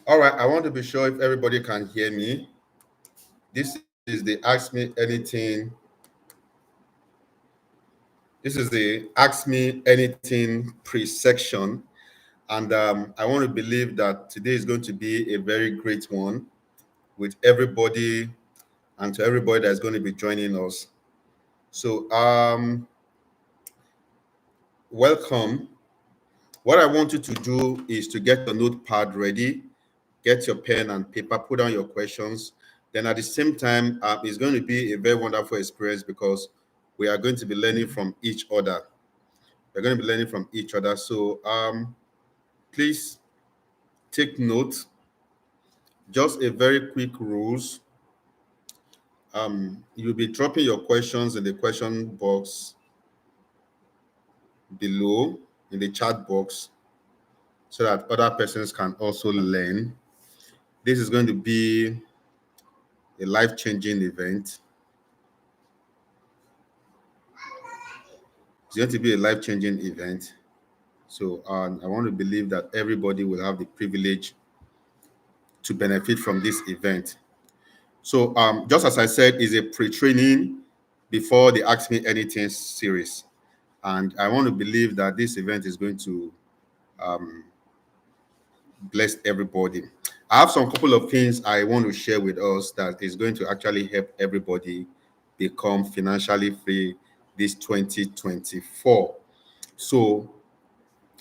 All right, I want to be sure if everybody can hear me. This is the Ask Me Anything. This is the Ask Me Anything pre-section. And I want to believe that today is going to be a very great one with everybody and to everybody that's going to be joining us. So, welcome. What I want you to do is to get your notepad ready, get your pen and paper, put down your questions. Then at the same time, it's going to be a very wonderful experience because we are going to be learning from each other. We're going to be learning from each other. So please take note. Just a very quick rules. You'll be dropping your questions in the question box below in the chat box so that other persons can also learn. This is going to be a life-changing event. It's going to be a life-changing event. So I want to believe that everybody will have the privilege to benefit from this event. So just as I said, is a pre-training before the Ask Me Anything series. And I want to believe that this event is going to bless everybody. I have some couple of things I want to share with us that is going to actually help everybody become financially free this 2024. So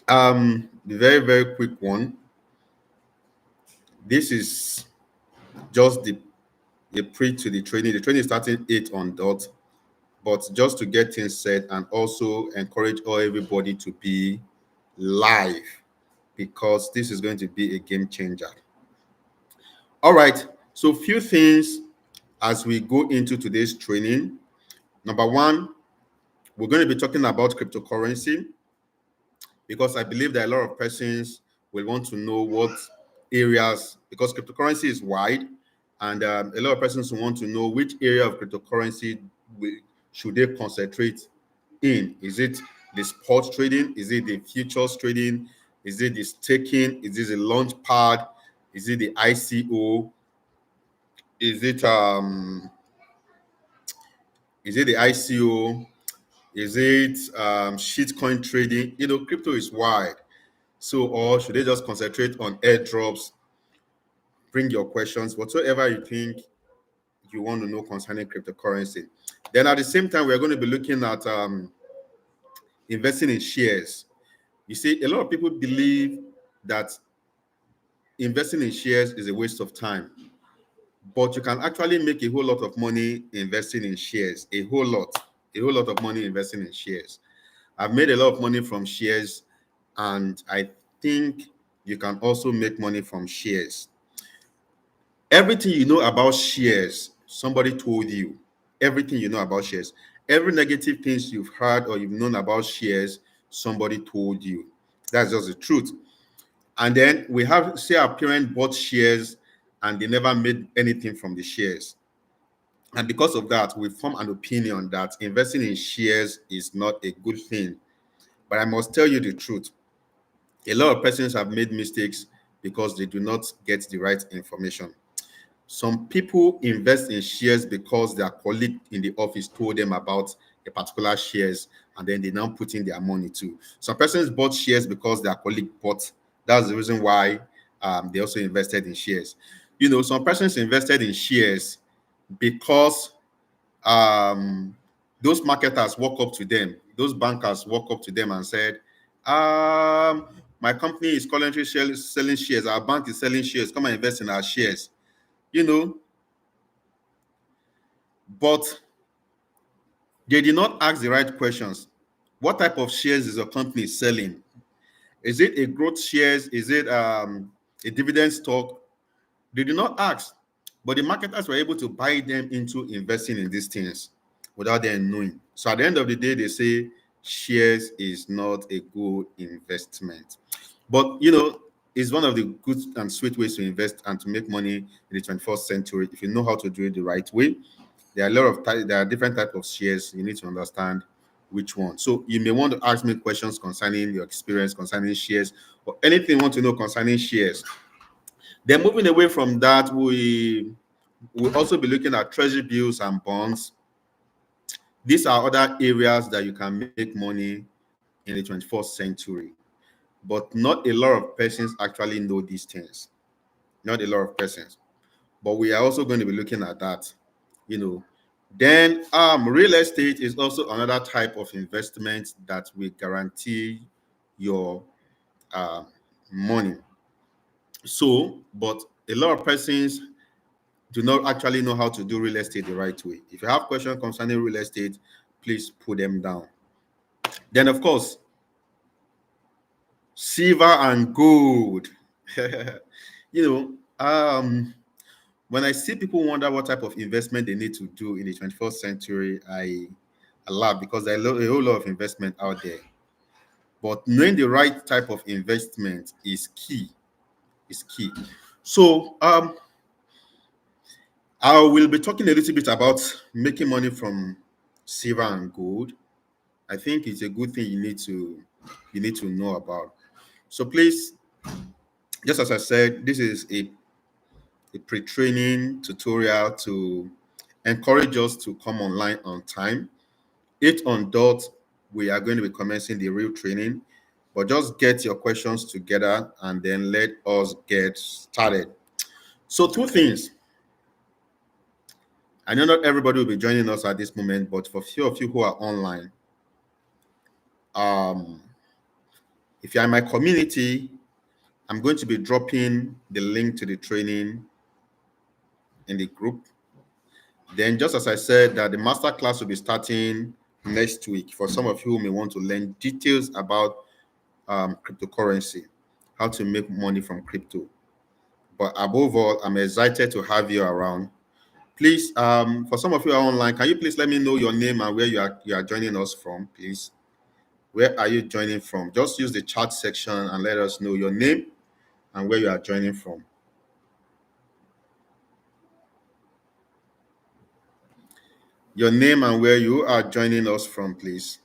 the very, very quick one. This is just the pre to the training. The training is starting 8 on dot, but just to get things set and also encourage everybody to be live because this is going to be a game changer. All right, so few things as we go into today's training. Number one, we're going to be talking about cryptocurrency because I believe that a lot of persons will want to know what areas, because cryptocurrency is wide, and a lot of persons will want to know which area of cryptocurrency should they concentrate in. Is it the spot trading? Is it the futures trading? Is it the staking? Is it the launch pad? Is it the ICO? Is it the ICO? Is it shitcoin trading? Crypto is wide. So, or should they just concentrate on airdrops? Bring your questions, whatsoever you think you want to know concerning cryptocurrency. Then at the same time, we're going to be looking at investing in shares. You see, a lot of people believe that investing in shares is a waste of time, but you can actually make a whole lot of money investing in shares. A whole lot of money investing in shares. I've made a lot of money from shares, and I think you can also make money from shares. Everything you know about shares, somebody told you. Everything you know about shares. Every negative things you've heard or you've known about shares, somebody told you. That's just the truth. And then we have, say, our parent bought shares and they never made anything from the shares. And because of that, we form an opinion that investing in shares is not a good thing. But I must tell you the truth. A lot of persons have made mistakes because they do not get the right information. Some people invest in shares because their colleague in the office told them about a particular shares, and then they now put in their money too. Some persons bought shares because their colleague bought. That's the reason why they also invested in shares. Some persons invested in shares because those marketers walk up to them, those bankers walk up to them and said, my company is currently selling shares, our bank is selling shares, come and invest in our shares. But they did not ask the right questions. What type of shares is your company selling? Is it a growth shares? Is it a dividend stock? They did not ask, but the marketers were able to buy them into investing in these things without them knowing. So at the end of the day, they say shares is not a good investment. But it's one of the good and sweet ways to invest and to make money in the 21st century if you know how to do it the right way. There are different types of shares. You need to understand which one. So you may want to ask me questions concerning your experience concerning shares or anything you want to know concerning shares. Then moving away from that, we will also be looking at treasury bills and bonds. These are other areas that you can make money in the 21st century, but not a lot of persons actually know these things. Not a lot of persons, but we are also going to be looking at that. You know, then real estate is also another type of investment that will guarantee your uh, money. So, but a lot of persons do not actually know how to do real estate the right way. If you have questions concerning real estate, please put them down. Then, of course, silver and gold. you when I see people wonder what type of investment they need to do in the 21st century, I laugh because there are a whole lot of investment out there. But knowing the right type of investment is key. Is key. So I will be talking a little bit about making money from silver and gold. I think it's a good thing you need to know about. So please, just as I said, this is a pre-training tutorial to encourage us to come online on time. 8 on dot, we are going to be commencing the real training, but just get your questions together and then let us get started. So two things. I know not everybody will be joining us at this moment, but for few of you who are online, um, if you're in my community, I'm going to be dropping the link to the training in the group. Then, just as I said, that the master class will be starting next week for some of you who may want to learn details about cryptocurrency, how to make money from crypto. But above all, I'm excited to have you around. Please, for some of you who are online, can you please let me know your name and where you are joining us from, please? Where are you joining from? Just use the chat section and let us know your name and where you are joining from. Your name and where you are joining us from, please.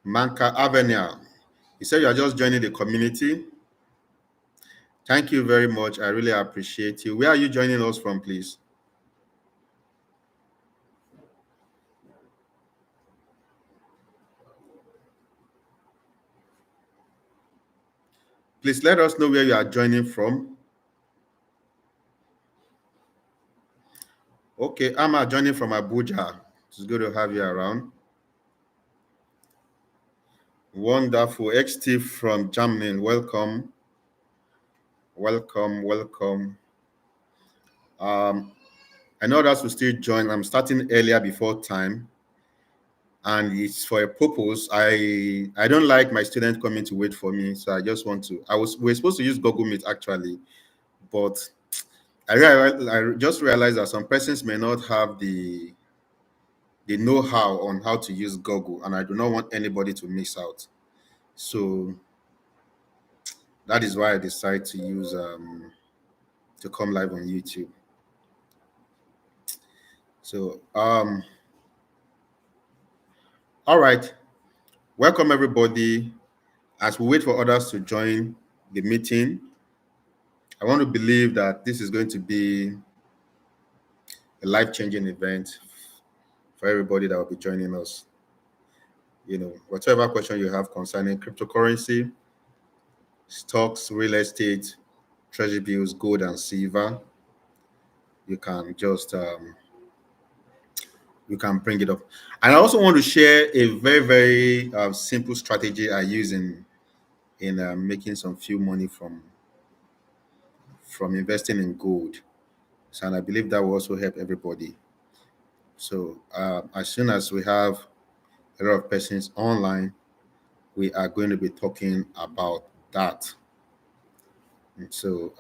Manka Avenue. You said you are just joining the community. Thank you very much. I really appreciate you. Where are you joining us from, please? Please let us know where you are joining from. Okay, I'm joining from Abuja. It's good to have you around. Wonderful. XT from Germany. Welcome. Welcome. Welcome. Um, I know others will still join. I'm starting earlier before time, and it's for a purpose. I don't like my students coming to wait for me, so I just want to. We're supposed to use Google Meet actually, but I just realized that some persons may not have the know-how on how to use Google, and I do not want anybody to miss out. So that is why I decided to use to come live on YouTube. So all right, welcome everybody. As we wait for others to join the meeting, I want to believe that this is going to be a life-changing event for everybody that will be joining us. Whatever question you have concerning cryptocurrency, stocks, real estate, treasury bills, gold, and silver, you can just you can bring it up. And I also want to share a very very simple strategy I use in making some few money from investing in gold. So, and I believe that will also help everybody. So as soon as we have a lot of persons online, we are going to be talking about that. And so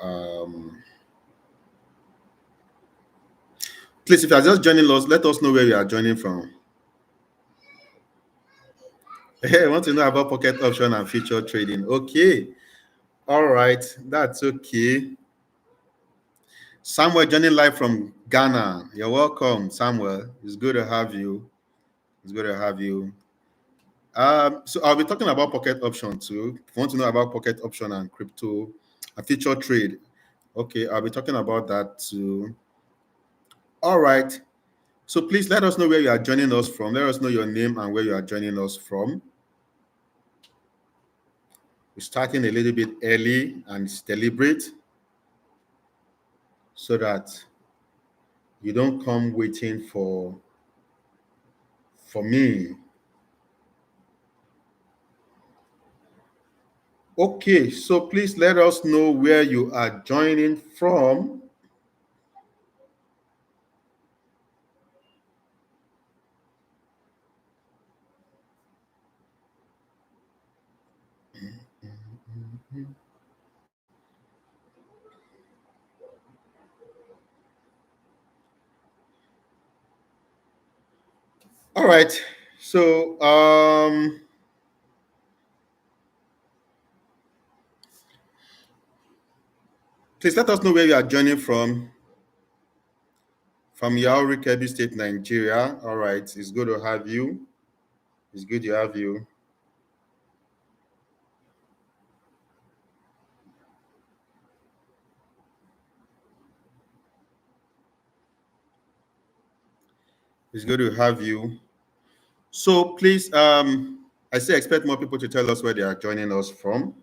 please, if you are just joining us, let us know where you are joining from. Hey, I want to know about pocket option and future trading. Okay. All right. That's okay. Samuel joining live from Ghana. You're welcome, Samuel. It's good to have you. It's good to have you. So I'll be talking about pocket option too. If you want to know about pocket option and crypto, a future trade. Okay, I'll be talking about that too. All right. So please let us know where you are joining us from. Let us know your name and where you are joining us from. We're starting a little bit early and it's deliberate so that you don't come waiting for me. Okay, so please let us know where you are joining from. All right. So please let us know where you are joining from Yauri, Kebbi State, Nigeria. All right. It's good to have you. It's good to have you. It's good to have you. So please, I still expect more people to tell us where they are joining us from.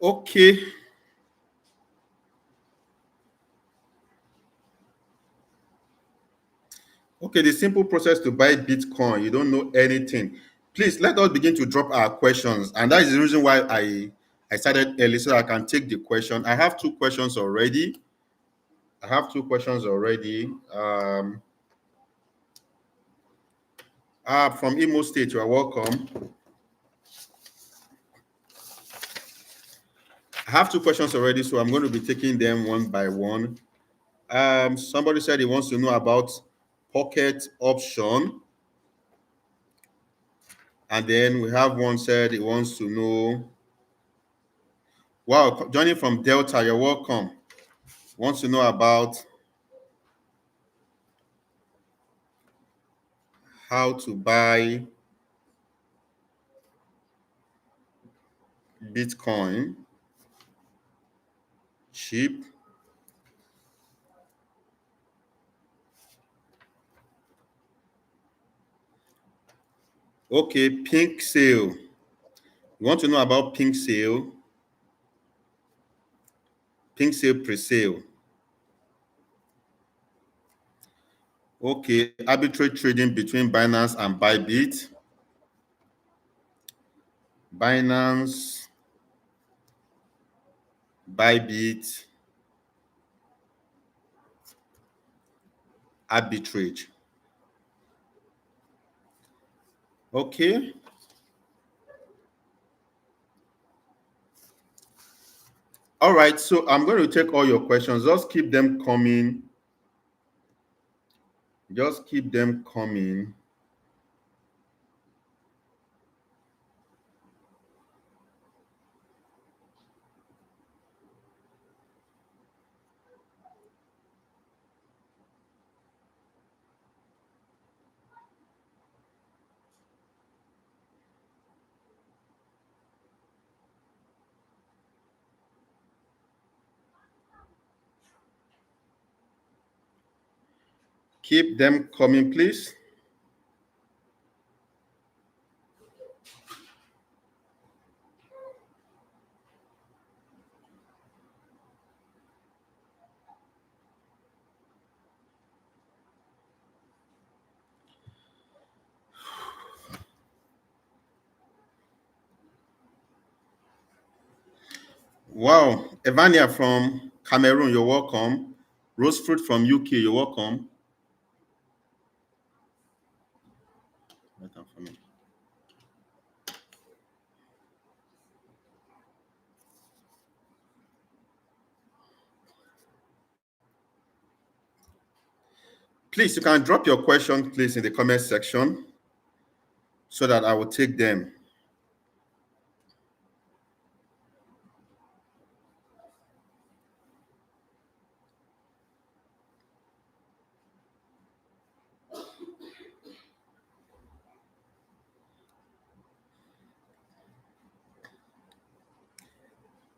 Okay. Okay, the simple process to buy Bitcoin, you don't know anything. Please let us begin to drop our questions. And that is the reason why I started early so I can take the question. I have two questions already. I have two questions already. From Imo State, you are welcome. I have two questions already, so I'm going to be taking them one by one. Somebody said he wants to know about pocket option. And then we have one said he wants to know, wow, joining from Delta, you're welcome. Wants to know about how to buy Bitcoin cheap. Okay, pink sale. You want to know about pink sale pre-sale. Okay, arbitrage trading between Binance and Bybit. Binance, Bybit, arbitrage. Okay. All right. So I'm going to take all your questions. Just keep them coming. Just keep them coming. Keep them coming, please. Wow. Evania from Cameroon, you're welcome. Rosefruit from UK, you're welcome. Wait for me. Please, you can drop your question, please, in the comment section so that I will take them.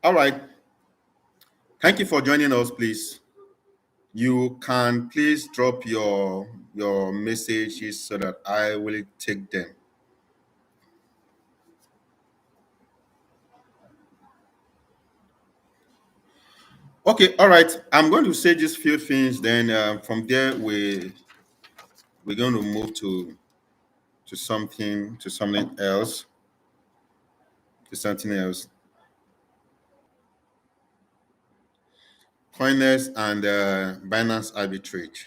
All right. Thank you for joining us, please. You can please drop your messages so that I will take them. Okay, all right. I'm going to say just few things. Then from there we're going to move to something else to something else. Coiners and Binance Arbitrage.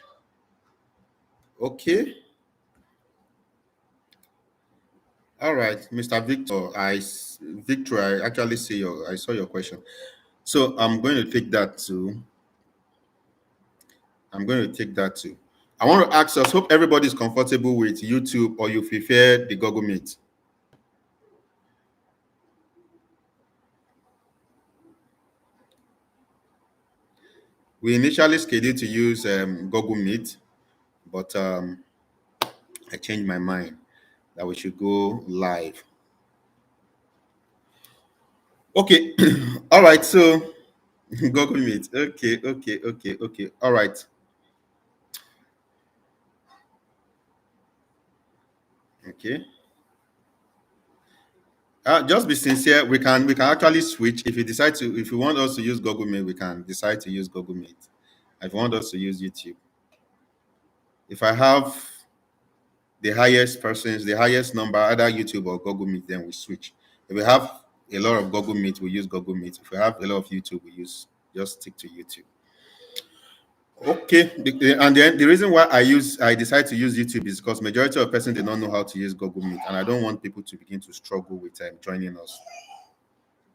Okay. All right, Mr. Victor. Victor, I actually I saw your question. So I'm going to take that too. I'm going to take that too. I want to ask us, hope everybody is comfortable with YouTube or you prefer the Google Meet. We initially scheduled to use Google Meet, but I changed my mind that we should go live. Okay, all right. So Google Meet. Okay. All right. Okay. Just be sincere. We can actually switch if you decide to. If you want us to use Google Meet, we can decide to use Google Meet. If you want us to use YouTube, if I have the highest persons, the highest number, either YouTube or Google Meet, then we switch. If we have a lot of Google Meet, we use Google Meet. If we have a lot of YouTube, we use just stick to YouTube. Okay, and then the reason why I decide to use YouTube is because majority of persons do not know how to use Google Meet, and I don't want people to begin to struggle with joining us.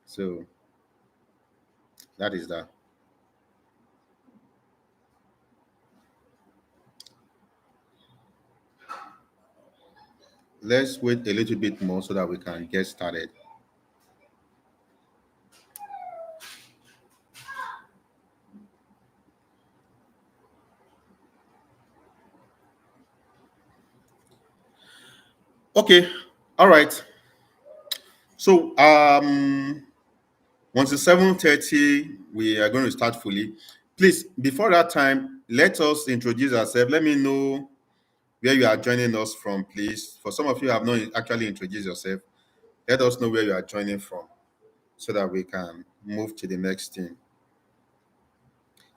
So that is that. Let's wait a little bit more so that we can get started. Okay, all right. So once it's 7:30, we are going to start fully. Please, before that time, let us introduce ourselves. Let me know where you are joining us from, please. For some of you who have not actually introduced yourself, let us know where you are joining from so that we can move to the next thing.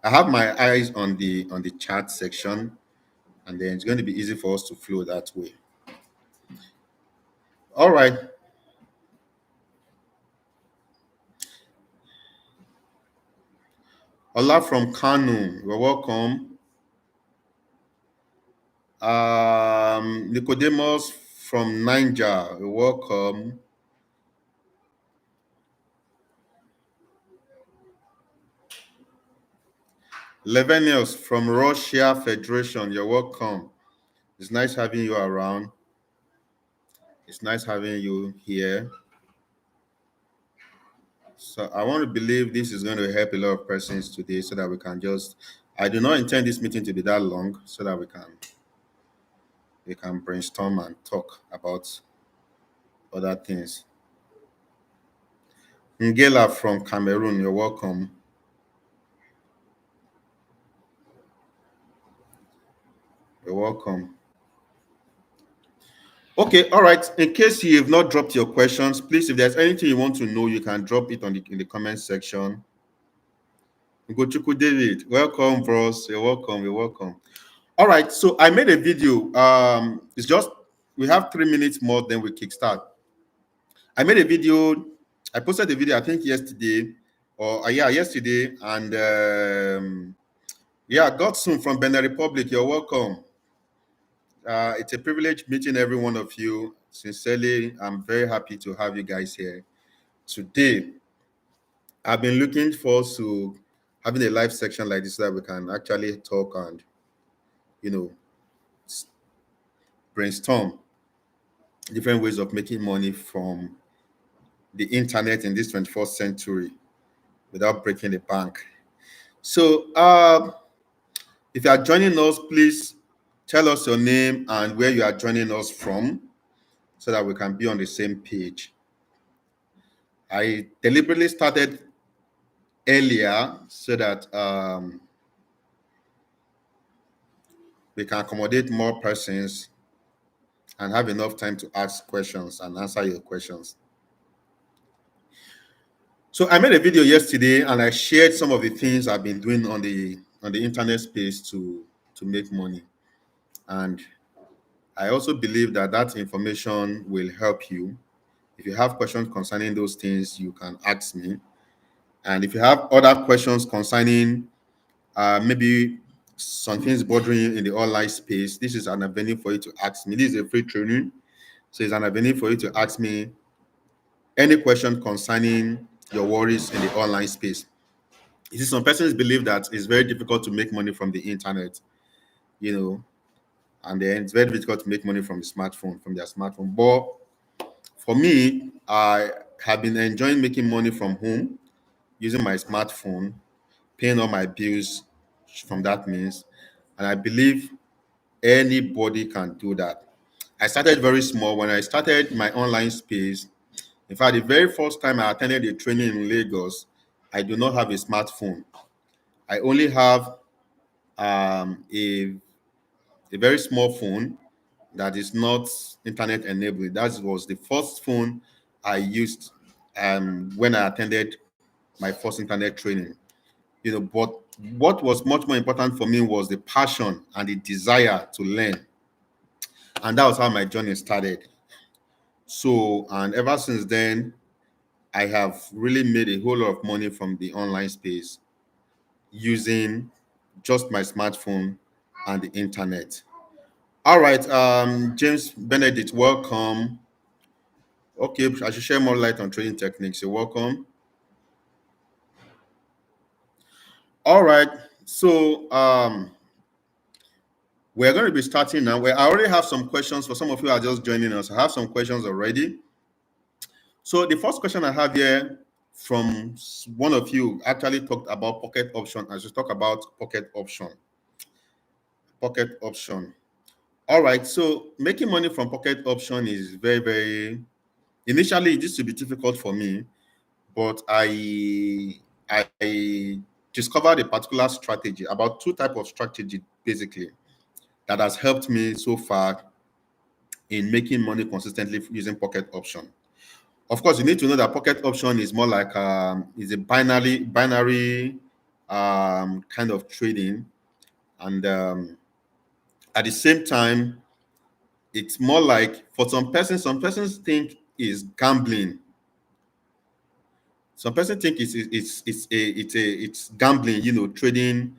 I have my eyes on the chat section, and then it's going to be easy for us to flow that way. All right. Ola from Kanu, you're welcome. Nicodemus from Niger, you're welcome. Levenius from Russia Federation, you're welcome. It's nice having you around. It's nice having you here. So I want to believe this is going to help a lot of persons today so that we can just I do not intend this meeting to be that long so that we can brainstorm and talk about other things. Ngela from Cameroon, you're welcome. You're welcome. Okay, all right. In case you have not dropped your questions, please, if there's anything you want to know, you can drop it in the comment section. Ngochukwu David, welcome, bros. You're welcome. You're welcome. All right. So I made a video. It's just we have 3 minutes more, then we kickstart. I made a video. I posted the video, I think yesterday, or yeah, yesterday, and yeah, Godson from Benin Republic. You're welcome. It's a privilege meeting every one of you. Sincerely, I'm very happy to have you guys here today. I've been looking forward to having a live section like this so that we can actually talk and brainstorm different ways of making money from the internet in this 21st century without breaking the bank. So, if you are joining us, please tell us your name and where you are joining us from so that we can be on the same page. I deliberately started earlier so that we can accommodate more persons and have enough time to ask questions and answer your questions. So I made a video yesterday and I shared some of the things I've been doing on the internet space to make money. And I also believe that that information will help you. If you have questions concerning those things, you can ask me. And if you have other questions concerning maybe some things bothering you in the online space, this is an avenue for you to ask me. This is a free training. So it's an avenue for you to ask me any question concerning your worries in the online space. You see, some persons believe that it's very difficult to make money from the internet, you know, and then it's very difficult to make money from the smartphone, from their smartphone. But for me, I have been enjoying making money from home using my smartphone, paying all my bills from that means. And I believe anybody can do that. I started very small. When I started my online space, in fact, the very first time I attended a training in Lagos, I do not have a smartphone. I only have a very small phone that is not internet enabled. That was the first phone I used when I attended my first internet training. But what was much more important for me was the passion and the desire to learn. And that was how my journey started. So, and ever since then, I have really made a whole lot of money from the online space using just my smartphone and the internet. All right, James Benedict, welcome. Okay, I should share more light on trading techniques. You're welcome. All right, so we're going to be starting now. Well, I already have some questions for some of you who are just joining us. I have some questions already. So the first question I have here from one of you actually talked about pocket option. I should talk about pocket option. Pocket option. All right, so making money from pocket option is very, very. Initially, it used to be difficult for me, but I discovered a particular strategy, about two type of strategy basically, that has helped me so far in making money consistently using pocket option. Of course, you need to know that pocket option is more like is a binary kind of trading, and at the same time, it's more like for some persons think is gambling. Some person think it's gambling, trading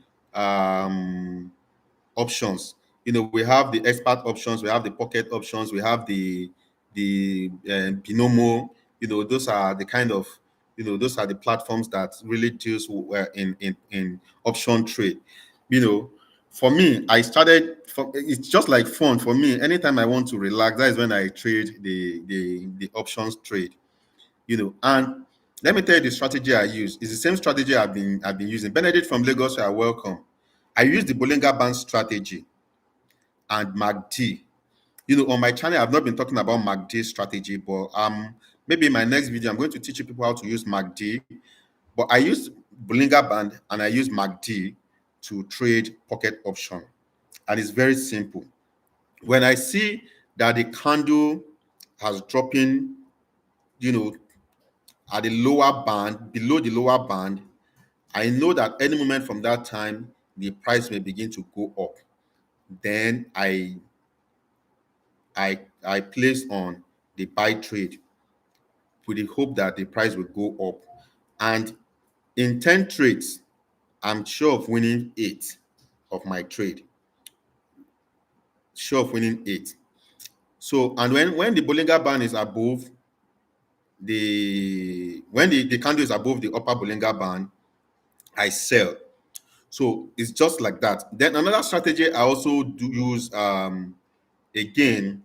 options. We have the expert options, we have the pocket options, we have the binomo. Those are the kind of those are the platforms that really deals in option trade. For me, it's just like fun for me. Anytime I want to relax, that is when I trade the options trade. And let me tell you the strategy I use. It's the same strategy I've been using. Benedict from Lagos, you are welcome. I use the Bollinger Band strategy and MACD. On my channel, I've not been talking about MACD strategy, but maybe in my next video, I'm going to teach you people how to use MACD. But I use Bollinger Band and I use MACD to trade pocket option. And it's very simple. When I see that the candle has dropping, at the lower band, below the lower band, I know that any moment from that time, the price may begin to go up. Then I place on the buy trade with the hope that the price will go up. And in 10 trades, I'm sure of winning 8 of my trade. Sure of winning 8. So, and when the Bollinger Band is above when the candle is above the upper Bollinger Band, I sell. So it's just like that. Then another strategy I also do use again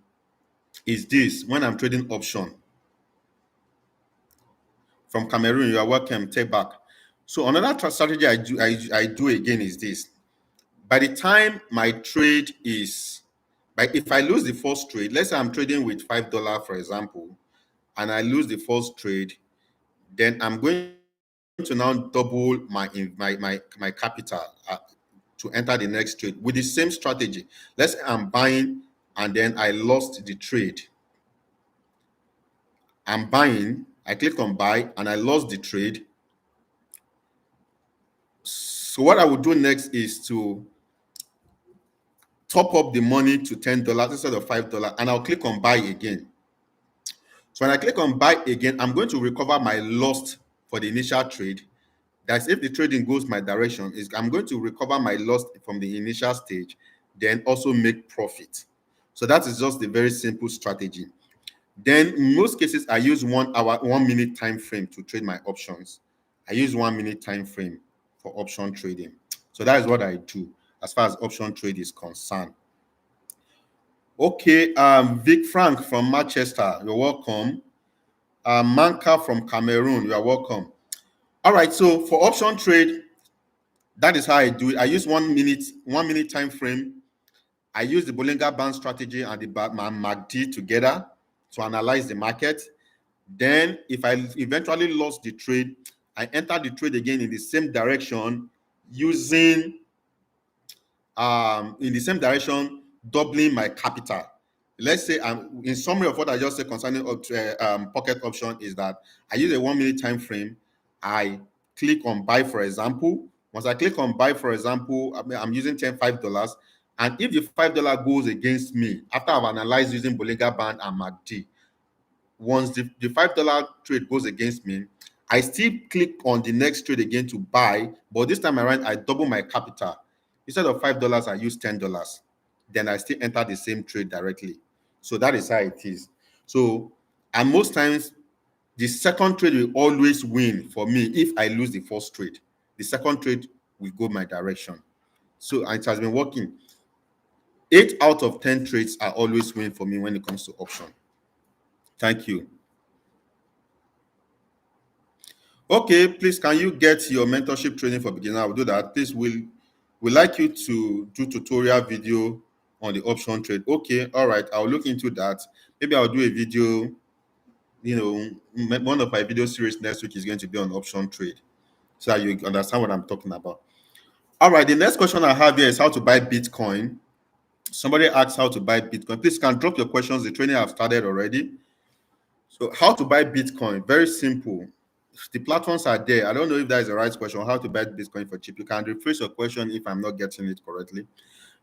is this: when I'm trading option from Cameroon, you are welcome. Take back. So another strategy I do again is this: by the time my trade is, like if I lose the first trade, let's say I'm trading with $5, for example, and I lose the first trade, then I'm going to now double my capital to enter the next trade with the same strategy. Let's say I'm buying and then I lost the trade. I'm buying, I click on buy and I lost the trade. So what I would do next is to top up the money to $10 instead of $5, and I'll click on buy again. So when I click on buy again, I'm going to recover my loss for the initial trade. That's if the trading goes my direction, is I'm going to recover my loss from the initial stage, then also make profit. So that is just a very simple strategy. Then in most cases, I use 1 hour, 1 minute time frame to trade my options. I use 1 minute time frame for option trading. So that is what I do as far as option trade is concerned. Okay, Vic Frank from Manchester, you're welcome. Manka from Cameroon, you are welcome. All right, so for option trade, that is how I do it. I use 1 minute time frame. I use the Bollinger Band strategy and the MACD together to analyze the market. Then, if I eventually lost the trade, I enter the trade again in the same direction, using in the same direction, doubling my capital. Let's say, in summary of what I just said concerning pocket option is that I use a 1 minute time frame. I click on buy, for example. Once I click on buy, for example, I'm using $5, and if the $5 goes against me after I've analyzed using Bollinger Band and MACD, once the $5 trade goes against me, I still click on the next trade again to buy, but this time around I double my capital. Instead of $5, I use $10. Then I still enter the same trade directly. So that is how it is. So, and most times the second trade will always win for me if I lose the first trade. The second trade will go my direction. So it has been working. 8 out of 10 trades are always win for me when it comes to option. Thank you. Okay, please, can you get your mentorship training for beginner? I will do that. Please, we'll like you to do tutorial video on the option trade. Okay, all right. I'll look into that. Maybe I'll do a video. One of my video series next week is going to be on option trade, so that you understand what I'm talking about. All right. The next question I have here is how to buy Bitcoin. Somebody asked how to buy Bitcoin. Please, can drop your questions. The training I've started already. So, how to buy Bitcoin? Very simple. The platforms are there. I don't know if that is the right question. How to buy Bitcoin for cheap? You can rephrase your question if I'm not getting it correctly.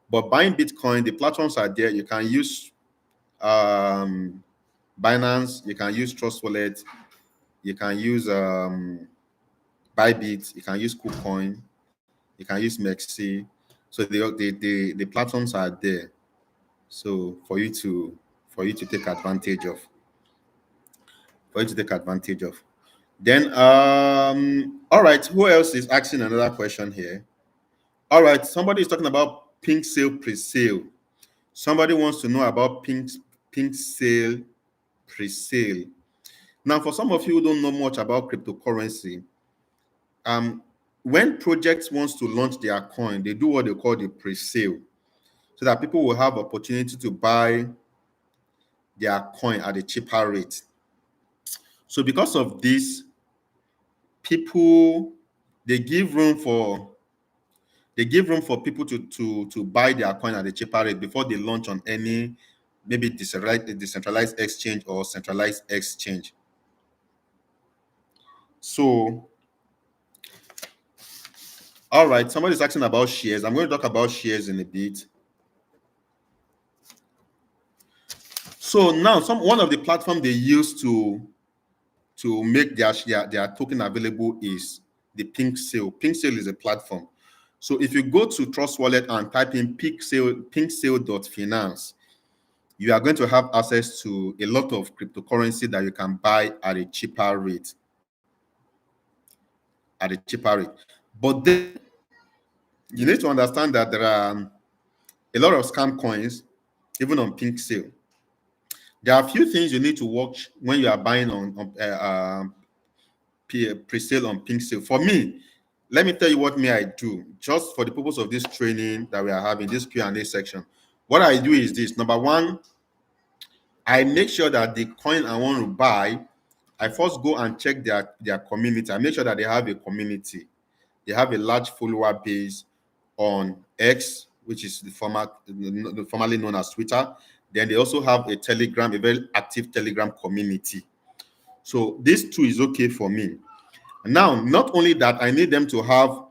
But buying Bitcoin, the platforms are there. You can use Binance. You can use Trust Wallet. You can use Bybit. You can use KuCoin. You can use Mexi. So the platforms are there. So for you to take advantage of. For you to take advantage of. Then, all right, who else is asking another question here? All right, somebody is talking about pink sale pre-sale. Somebody wants to know about pink sale pre-sale. Now, for some of you who don't know much about cryptocurrency, when projects wants to launch their coin, they do what they call the pre-sale, so that people will have opportunity to buy their coin at a cheaper rate. So because of this, people they give room for people to buy their coin at a cheaper rate before they launch on any maybe decentralized exchange or centralized exchange. So, all right, somebody's asking about shares. I'm going to talk about shares in a bit. So now, one of the platforms they use to make their token available is the Pink Sale. Pink Sale is a platform. So if you go to Trust Wallet and type in pinksale.finance, you are going to have access to a lot of cryptocurrency that you can buy at a cheaper rate. But then you need to understand that there are a lot of scam coins even on pink sale. There are a few things you need to watch when you are buying on pre-sale on pink sale. For me, let me tell you what me I do. Just for the purpose of this training that we are having, this Q&A section, what I do is this. Number one, I make sure that the coin I want to buy, I first go and check their community. I make sure that they have a community. They have a large follower base on X, which is formerly known as Twitter. Then they also have a Telegram, a very active Telegram community. So this two is okay for me. Now, not only that, I need them to have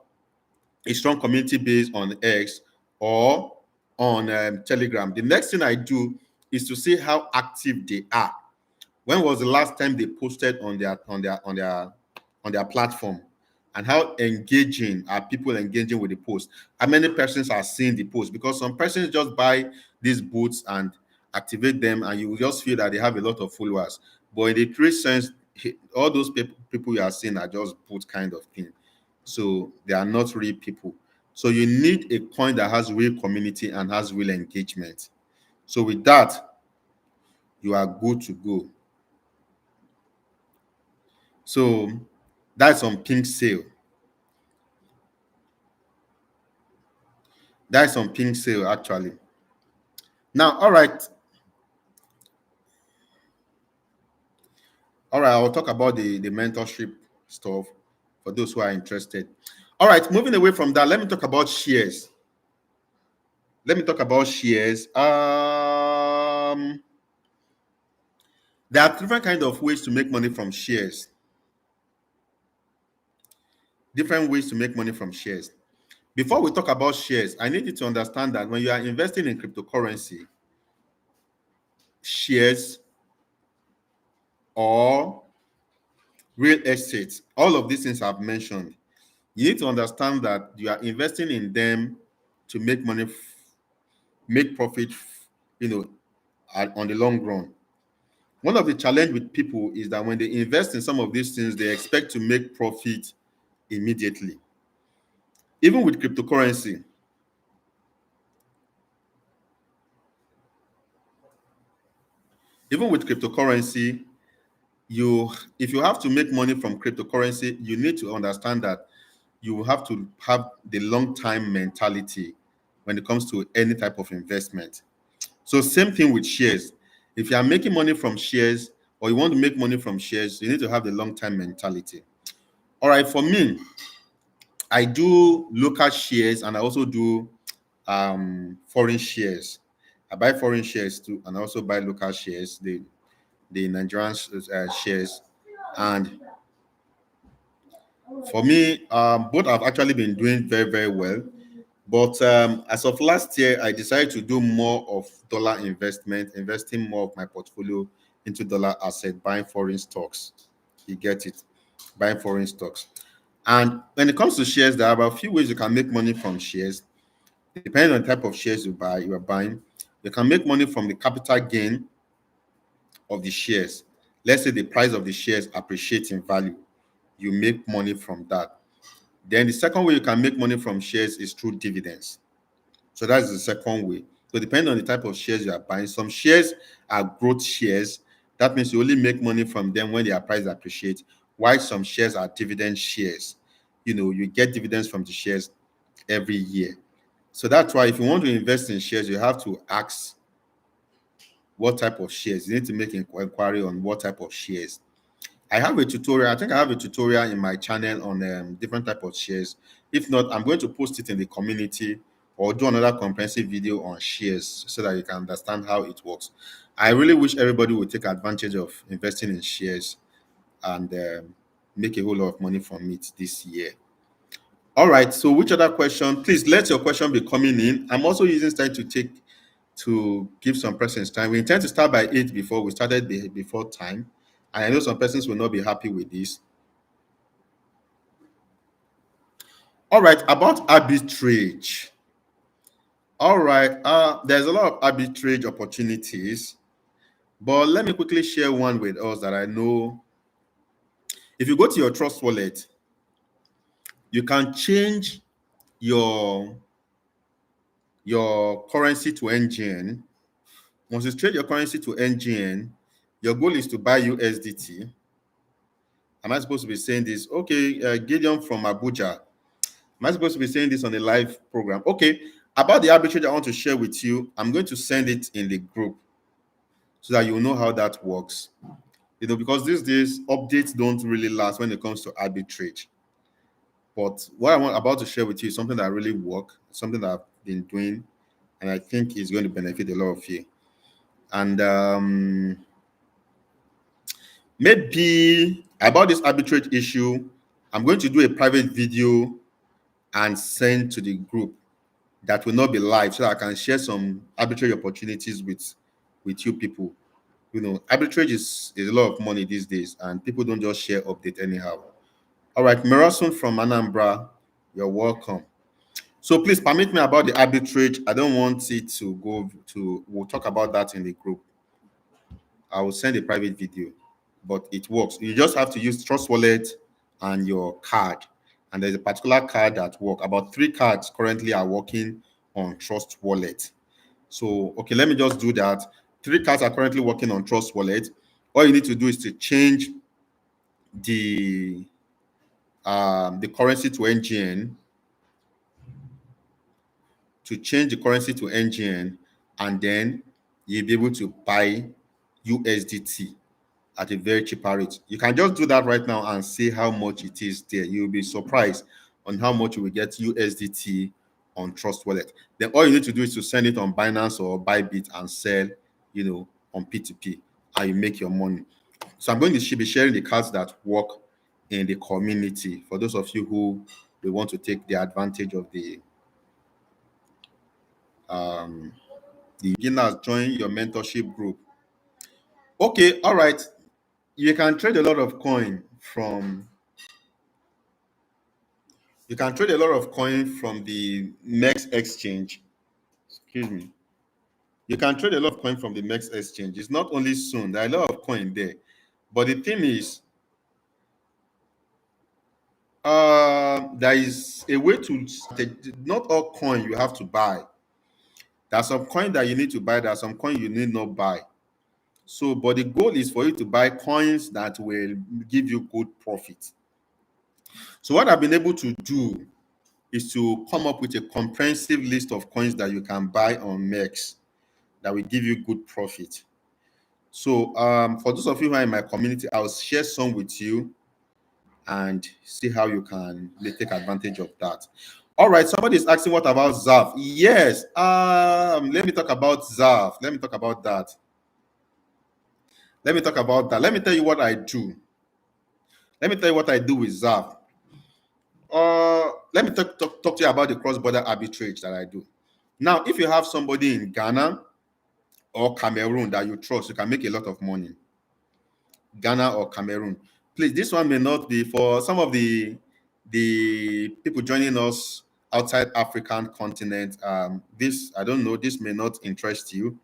a strong community base on X or on Telegram. The next thing I do is to see how active they are. When was the last time they posted on their platform, and how engaging are people engaging with the post? How many persons are seeing the post? Because some persons just buy these boots and activate them, and you will just feel that they have a lot of followers. But in the true sense, all those people you are seeing are just boot kind of thing. So they are not real people. So you need a coin that has real community and has real engagement. So with that, you are good to go. So that's on pink sale. That's on pink sale, actually. Now, all right. All right, I'll talk about the mentorship stuff for those who are interested. All right, moving away from that, let me talk about shares. Let me talk about shares. There are different kind of ways to make money from shares. Different ways to make money from shares. Before we talk about shares, I need you to understand that when you are investing in cryptocurrency, shares, or real estate, all of these things I've mentioned, you need to understand that you are investing in them to make money, make profit, on the long run. One of the challenge with people is that when they invest in some of these things, they expect to make profit immediately. Even with cryptocurrency, even with cryptocurrency, if you have to make money from cryptocurrency, you need to understand that you have to have the long-time mentality when it comes to any type of investment. So same thing with shares. If you are making money from shares or you want to make money from shares, you need to have the long-term mentality. All right, for me, I do local shares and I also do foreign shares. I buy foreign shares too, and I also buy local shares, the Nigerian shares. And for me, both have actually been doing very, very well. But as of last year, I decided to do more of dollar investment, investing more of my portfolio into dollar asset, buying foreign stocks. You get it, buying foreign stocks. And when it comes to shares, there are about a few ways you can make money from shares. Depending on the type of shares you are buying, you can make money from the capital gain of the shares. Let's say the price of the shares appreciates in value. You make money from that. Then the second way you can make money from shares is through dividends. So that's the second way. So depending on the type of shares you are buying, some shares are growth shares. That means you only make money from them when their price appreciates, while some shares are dividend shares. You get dividends from the shares every year. So that's why if you want to invest in shares, you have to ask what type of shares. You need to make inquiry on what type of shares. I have a tutorial. I think I have a tutorial in my channel on different type of shares. If not, I'm going to post it in the community or do another comprehensive video on shares so that you can understand how it works. I really wish everybody would take advantage of investing in shares and make a whole lot of money from it this year. All right. So, which other question? Please let your question be coming in. I'm also using time to give some persons time. We intend to start by 8 before we started before time. And I know some persons will not be happy with this. All right, about arbitrage. All right, there's a lot of arbitrage opportunities, but let me quickly share one with us that I know. If you go to your Trust wallet, you can change your currency to engine Once you trade your currency to NGN, your goal is to buy USDT. Am I supposed to be saying this? Okay, Gideon from Abuja. Am I supposed to be saying this on a live program? Okay, about the arbitrage I want to share with you, I'm going to send it in the group so that you know how that works. Because these days updates don't really last when it comes to arbitrage. But what I'm about to share with you is something that really works, something that I've been doing, and I think is going to benefit a lot of you. And maybe about this arbitrage issue, I'm going to do a private video and send to the group that will not be live so that I can share some arbitrage opportunities with you people. Arbitrage is a lot of money these days, and people don't just share update anyhow. All right, Merasun from Anambra, you're welcome. So please permit me about the arbitrage. I don't want it to go to, we'll talk about that in the group. I will send a private video, but it works. You just have to use Trust Wallet and your card. And there's a particular card that works. About 3 cards currently are working on Trust Wallet. So, okay, let me just do that. 3 cards are currently working on Trust Wallet. All you need to do is to change the currency to NGN, and then you'll be able to buy USDT at a very cheaper rate. You can just do that right now and see how much it is there. You'll be surprised on how much you will get USDT on Trust Wallet. Then all you need to do is to send it on Binance or Bybit and sell, on P2P, and you make your money. So I'm going to be sharing the cards that work in the community for those of you who will want to take the advantage of the beginners. Join your mentorship group. Okay, all right. You can trade a lot of coin from the MEX exchange. Excuse me. You can trade a lot of coin from the MEX exchange. It's not only soon. There are a lot of coin there. But the thing is, there is a way to not all coin you have to buy. There are some coin that you need to buy. There are some coin you need not buy. So, but the goal is for you to buy coins that will give you good profit. So what I've been able to do is to come up with a comprehensive list of coins that you can buy on MEX that will give you good profit. So for those of you who are in my community, I'll share some with you and see how you can take advantage of that. All right, somebody is asking what about ZAF? Yes, let me talk about ZAF. Let me talk about that. Let me tell you what I do. Let me tell you what I do with ZAF. Let me talk to you about the cross-border arbitrage that I do. Now, if you have somebody in Ghana or Cameroon that you trust, you can make a lot of money. Ghana or Cameroon. Please, this one may not be for some of the people joining us outside African continent. This, I don't know, this may not interest you,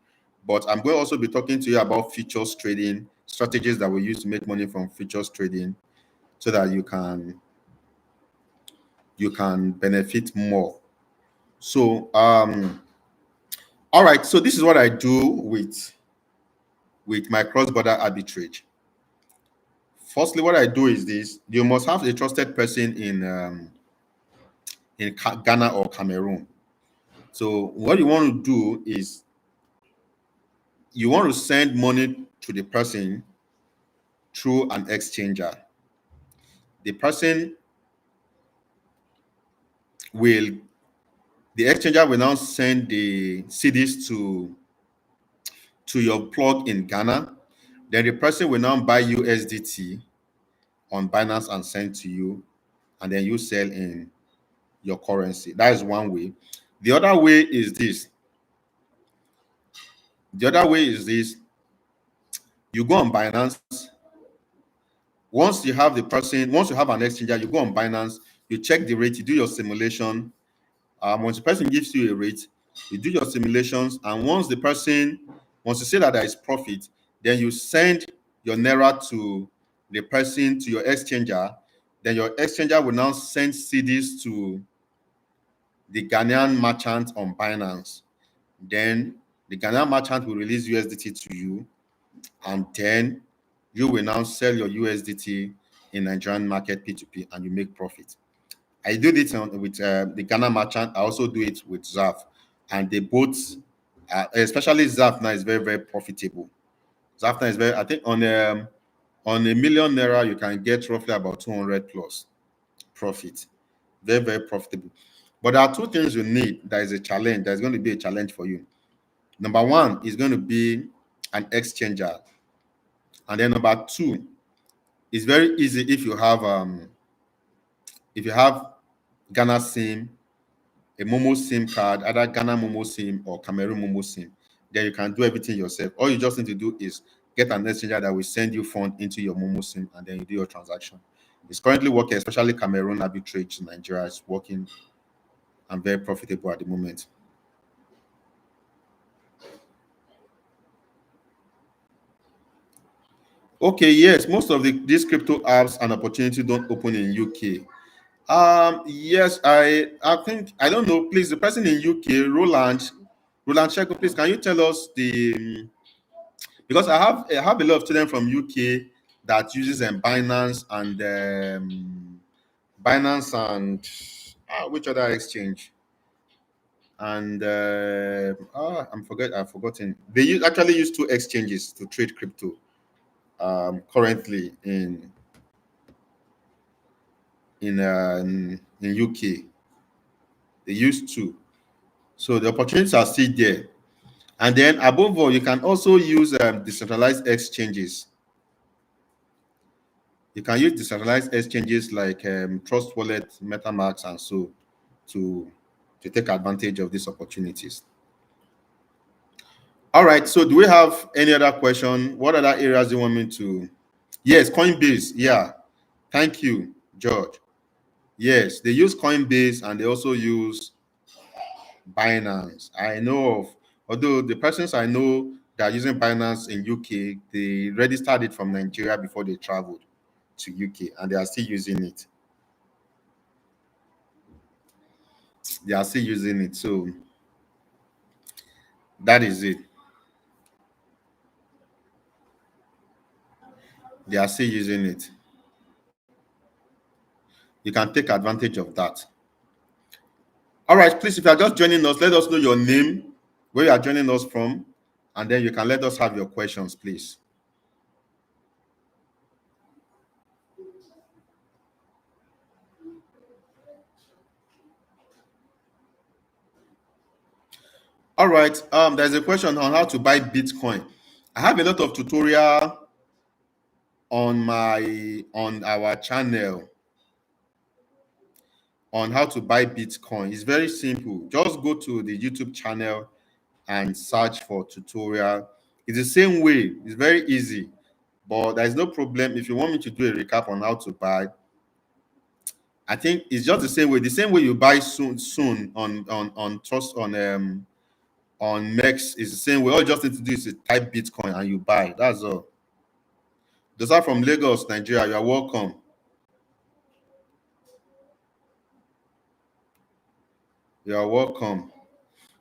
but I'm going to also be talking to you about futures trading strategies that we use to make money from futures trading so that you can benefit more. So all right, so this is what I do with my cross-border arbitrage. Firstly, what I do is this: you must have a trusted person in Ghana or Cameroon. So what you want to do is you want to send money to the person through an exchanger. The person will the exchanger will now send the CDs to your plug in Ghana. Then the person will now buy USDT on Binance and send to you, and then you sell in your currency. That is one way. The other way is this. You go on Binance. Once you have an exchanger, you go on Binance, you check the rate, you do your simulation. Once the person gives you a rate, you do your simulations, and once you say that there is profit, then you send your Naira to the person, to your exchanger. Then your exchanger will now send CDs to the Ghanaian merchant on Binance. Then The Ghana merchant will release USDT to you, and then you will now sell your USDT in Nigerian market P2P, and you make profit. I do this with the Ghana merchant. I also do it with ZAF, and they both, especially ZAF now, is very very profitable. ZAF now is very. I think on a million naira you can get roughly about 200 plus profit. Very very profitable. But there are two things you need. There is a challenge. There's going to be a challenge for you. Number one is going to be an exchanger, and then number two is very easy if you have Ghana SIM, a Momo SIM card, either Ghana Momo SIM or Cameroon Momo SIM. Then you can do everything yourself. All you just need to do is get an exchanger that will send you fund into your Momo SIM, and then you do your transaction. It's currently working, especially Cameroon Arbitrage in Nigeria is working and very profitable at the moment. Okay, yes, most of these crypto apps and opportunity don't open in UK. Yes, I think I don't know. Please, the person in UK, Roland Sheko, please, can you tell us the because I have a lot of students from UK that uses Binance and which other exchange and I've forgotten. Actually use two exchanges to trade crypto currently in UK. They use two, so the opportunities are still there. And then above all, you can also use decentralized exchanges. You can use decentralized exchanges like Trust Wallet, MetaMask, and so to to take advantage of these opportunities. All right. So, do we have any other question? What other areas do you want me to? Yes, Coinbase. Yeah. Thank you, George. Yes, they use Coinbase and they also use Binance. I know of, although the persons I know that are using Binance in UK, they registered it from Nigeria before they traveled to UK and they are still using it. They are still using it. So that is it. They are still using it. You can take advantage of that. All right, please, if you are just joining us, let us know your name, where you are joining us from, and then you can let us have your questions, please. All right, there's a question on how to buy Bitcoin. I have a lot of tutorial on our channel on how to buy Bitcoin. It's very simple. Just go to the YouTube channel and search for tutorial. It's the same way. It's very easy, but there's no problem. If you want me to do a recap on how to buy, I think it's just the same way. The same way you buy soon on trust on Mex is the same way. All you just need to do is to type Bitcoin and you buy. That's all. Those are from Lagos, Nigeria. You are welcome. You are welcome.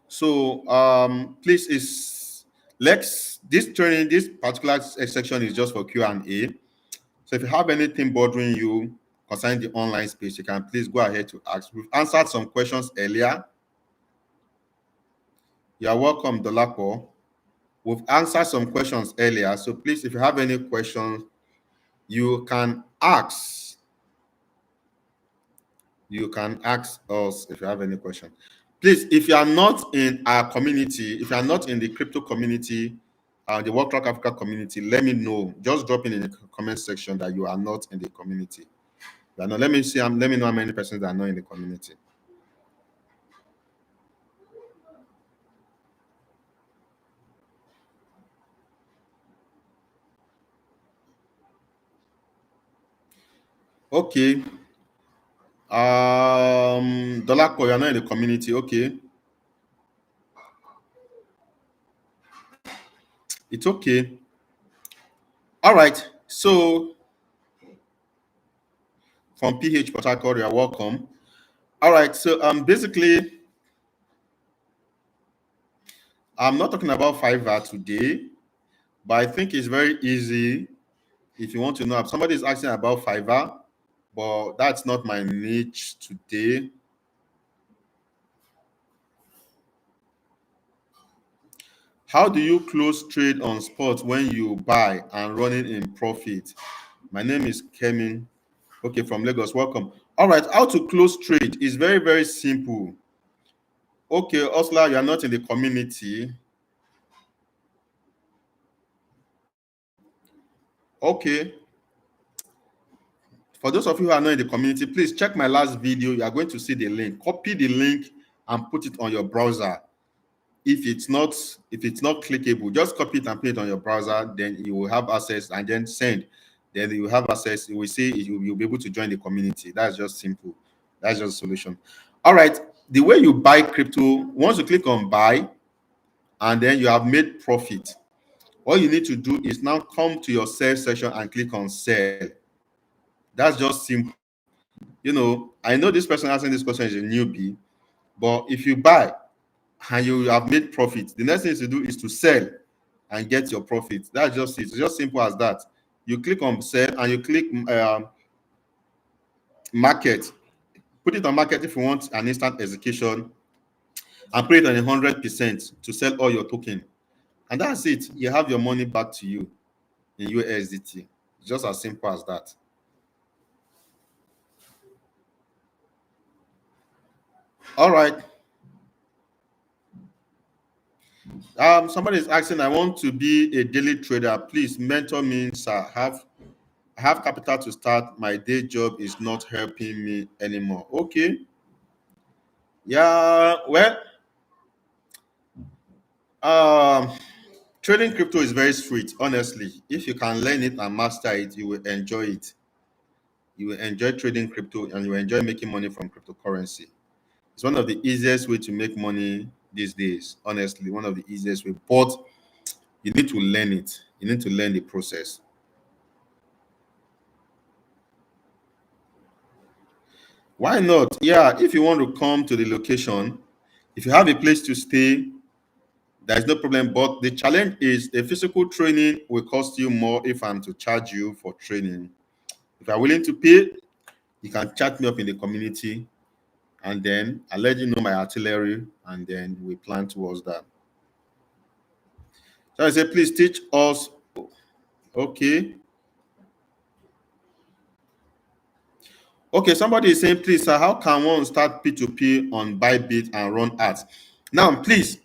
So please is let's this particular section is just for Q&A. So if you have anything bothering you concerning the online space, you can please go ahead to ask. We've answered some questions earlier. You are welcome, Dolapo. We've answered some questions earlier. So please, if you have any questions, you can ask. You can ask us if you have any question. Please, if you are not in our community, if you are not in the crypto community, the World Track Africa community, let me know. Just drop in the comment section that you are not in the community. Let me see. Let me know how many persons that are not in the community. Okay. Dolako, you're not in the community. Okay. It's okay. All right. So from PH Port Harcourt, you're welcome. All right. So basically, I'm not talking about Fiverr today, but I think it's very easy if you want to know. Somebody is asking about Fiverr, but that's not my niche today. How do you close trade on spot when you buy and running in profit? My name is Kevin. Okay, from Lagos. Welcome. All right, how to close trade is very, very simple. Okay, Osla, you are not in the community. Okay, for those of you who are not in the community, please check my last video. You are going to see the link. Copy the link and put it on your browser. If it's not clickable, just copy it and put it on your browser. Then you will have access, and then send. Then you will have access. You will see you'll be able to join the community. That's just simple. That's just a solution. All right. The way you buy crypto, once you click on buy, and then you have made profit, all you need to do is now come to your sell section and click on sell. That's just simple. I know this person asking this question is a newbie, but if you buy and you have made profit, the next thing to do is to sell and get your profit. That's just it. It's just simple as that. You click on sell and you click market. Put it on market if you want an instant execution, and put it on 100% to sell all your token. And that's it. You have your money back to you in USDT. Just as simple as that. All right. Somebody is asking, I want to be a daily trader. Please mentor me, sir. I have capital to start. My day job is not helping me anymore. Okay. Yeah. Well, um, trading crypto is very sweet. Honestly, if you can learn it and master it, you will enjoy it. You will enjoy trading crypto and you will enjoy making money from cryptocurrency. It's one of the easiest way to make money these days. Honestly, one of the easiest way. But you need to learn it. You need to learn the process. Why not? Yeah, if you want to come to the location, if you have a place to stay, there's no problem. But the challenge is the physical training will cost you more if I'm to charge you for training. If you're willing to pay, you can chat me up in the community and then I'll let you know my artillery and then we plan towards that. So I say, please teach us. Okay. Okay, somebody is saying, please, sir, how can one start P2P on Bybit and run ads? Now, please,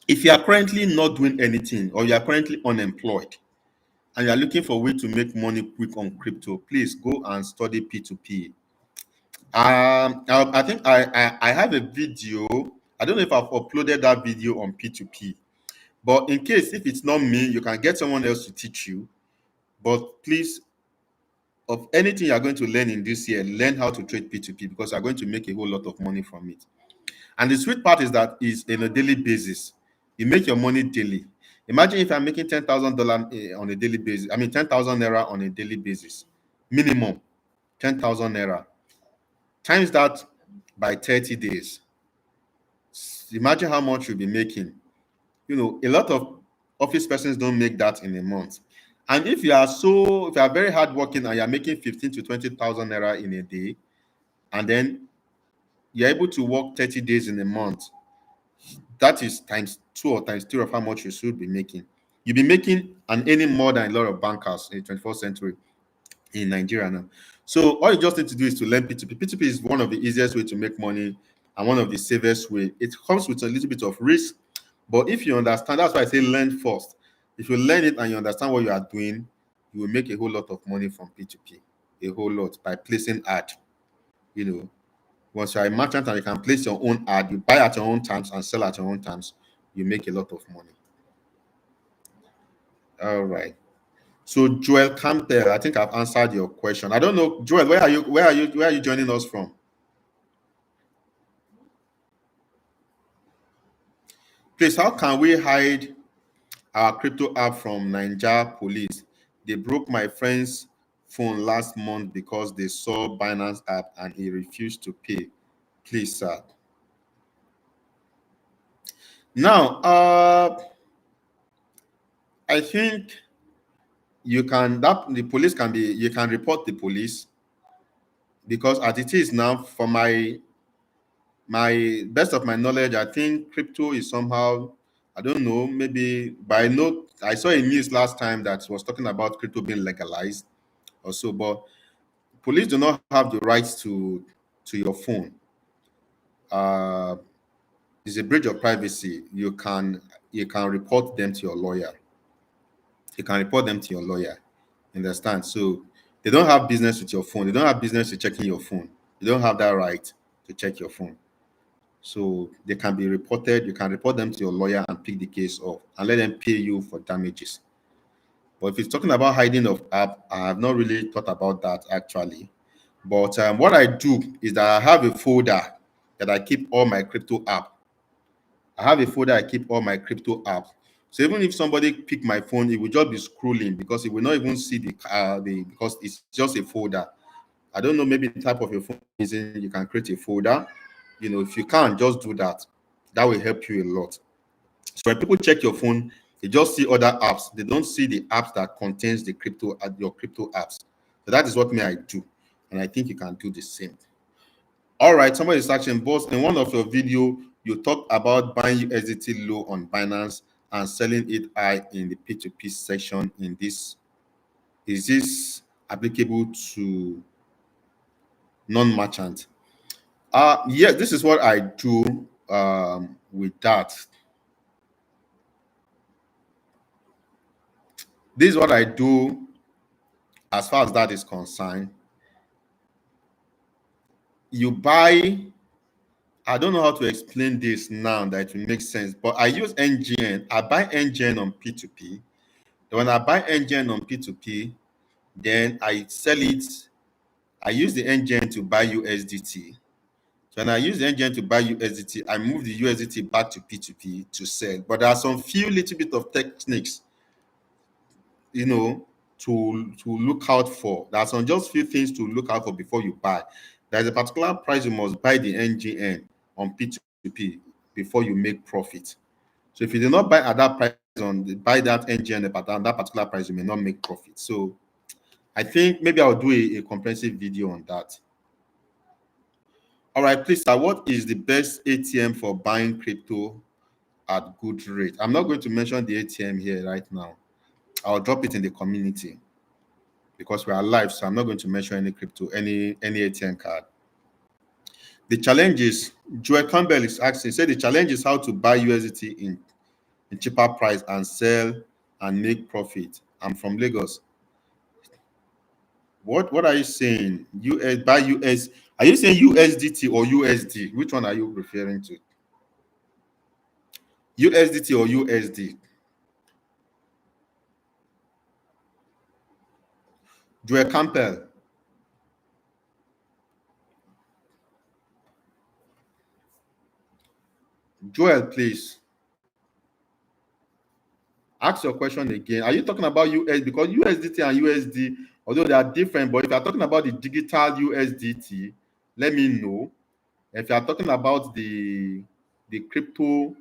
if you are currently not doing anything or you are currently unemployed and you are looking for a way to make money quick on crypto, please go and study P2P. I think I have a video. I don't know if I've uploaded that video on P2P, but in case if it's not me, you can get someone else to teach you. But please, of anything you are going to learn in this year, learn how to trade P2P because you are going to make a whole lot of money from it. And the sweet part is that is in a daily basis. You make your money daily. Imagine if I'm making $10,000 on a daily basis. I mean 10,000 naira on a daily basis, minimum 10,000 naira. Times that by 30 days. Imagine how much you'll be making. A lot of office persons don't make that in a month. And if you are very hardworking and you're making 15 to 20,000 naira in a day, and then you're able to work 30 days in a month, that is times two or times three of how much you should be making. You'll be making and earning more than a lot of bankers in the 21st century in Nigeria now. So all you just need to do is to learn P2P. P2P is one of the easiest way to make money and one of the safest way. It comes with a little bit of risk, but if you understand, that's why I say learn first. If you learn it and you understand what you are doing, you will make a whole lot of money from P2P, a whole lot by placing ad. You know, once you're a merchant and you can place your own ad, you buy at your own terms and sell at your own terms, you make a lot of money. All right. So Joel Campbell, I think I've answered your question. I don't know, Joel, where are you joining us from? Please, how can we hide our crypto app from Ninja police? They broke my friend's phone last month because they saw Binance app and he refused to pay. Please, sir. Now, I think you can that the police can be you can report the police because as it is now, for my best of my knowledge, I think crypto is somehow, I don't know, maybe by note I saw a news last time that was talking about crypto being legalized or so, but police do not have the rights to your phone. Uh, it's a breach of privacy. You can report them to your lawyer. You can report them to your lawyer. Understand? So they don't have business with your phone. They don't have business with checking your phone. You don't have that right to check your phone. So they can be reported. You can report them to your lawyer and pick the case up and let them pay you for damages. But if it's talking about hiding of app, I have not really thought about that actually. But what I do is that I have a folder that I keep all my crypto app. I have a folder I keep all my crypto apps. So even if somebody pick my phone, it will just be scrolling because it will not even see the because it's just a folder. I don't know, maybe the type of your phone is in, you can create a folder. If you can, just do that. That will help you a lot. So when people check your phone, they just see other apps. They don't see the apps that contains the crypto your crypto apps. So that is what me I do, and I think you can do the same. All right, somebody is asking, boss, in one of your video, you talked about buying USDT low on Binance and selling it high in the P2P section in this. Is this applicable to non-merchant? Yes, this is what I do with that. This is what I do as far as that is concerned. You buy, I don't know how to explain this now that it will make sense, but I use NGN. I buy NGN on P2P. When I buy NGN on P2P, then I sell it. I use the engine to buy USDT. So when I use the engine to buy USDT, I move the USDT back to P2P to sell. But there are some few little bit of techniques, you know, to look out for. There are some just few things to look out for before you buy. There's a particular price you must buy the NGN on P2P before you make profit. So if you do not buy at that price buy that NGN at that particular price, you may not make profit. So I think maybe I'll do a comprehensive video on that. All right, please, sir, what is the best ATM for buying crypto at good rate? I'm not going to mention the ATM here right now. I'll drop it in the community because we are live, so I'm not going to mention any crypto, any ATM card. The challenge is, Joel Campbell is asking, say the challenge is how to buy USDT in cheaper price and sell and make profit. I'm from Lagos. What are you saying? US buy US? Are you saying USDT or USD? Which one are you referring to? USDT or USD? Joel Campbell. Joel, please ask your question again. Are you talking about US? Because USDT and USD, although they are different, but if you are talking about the digital USDT, let me know. If you are talking about the crypto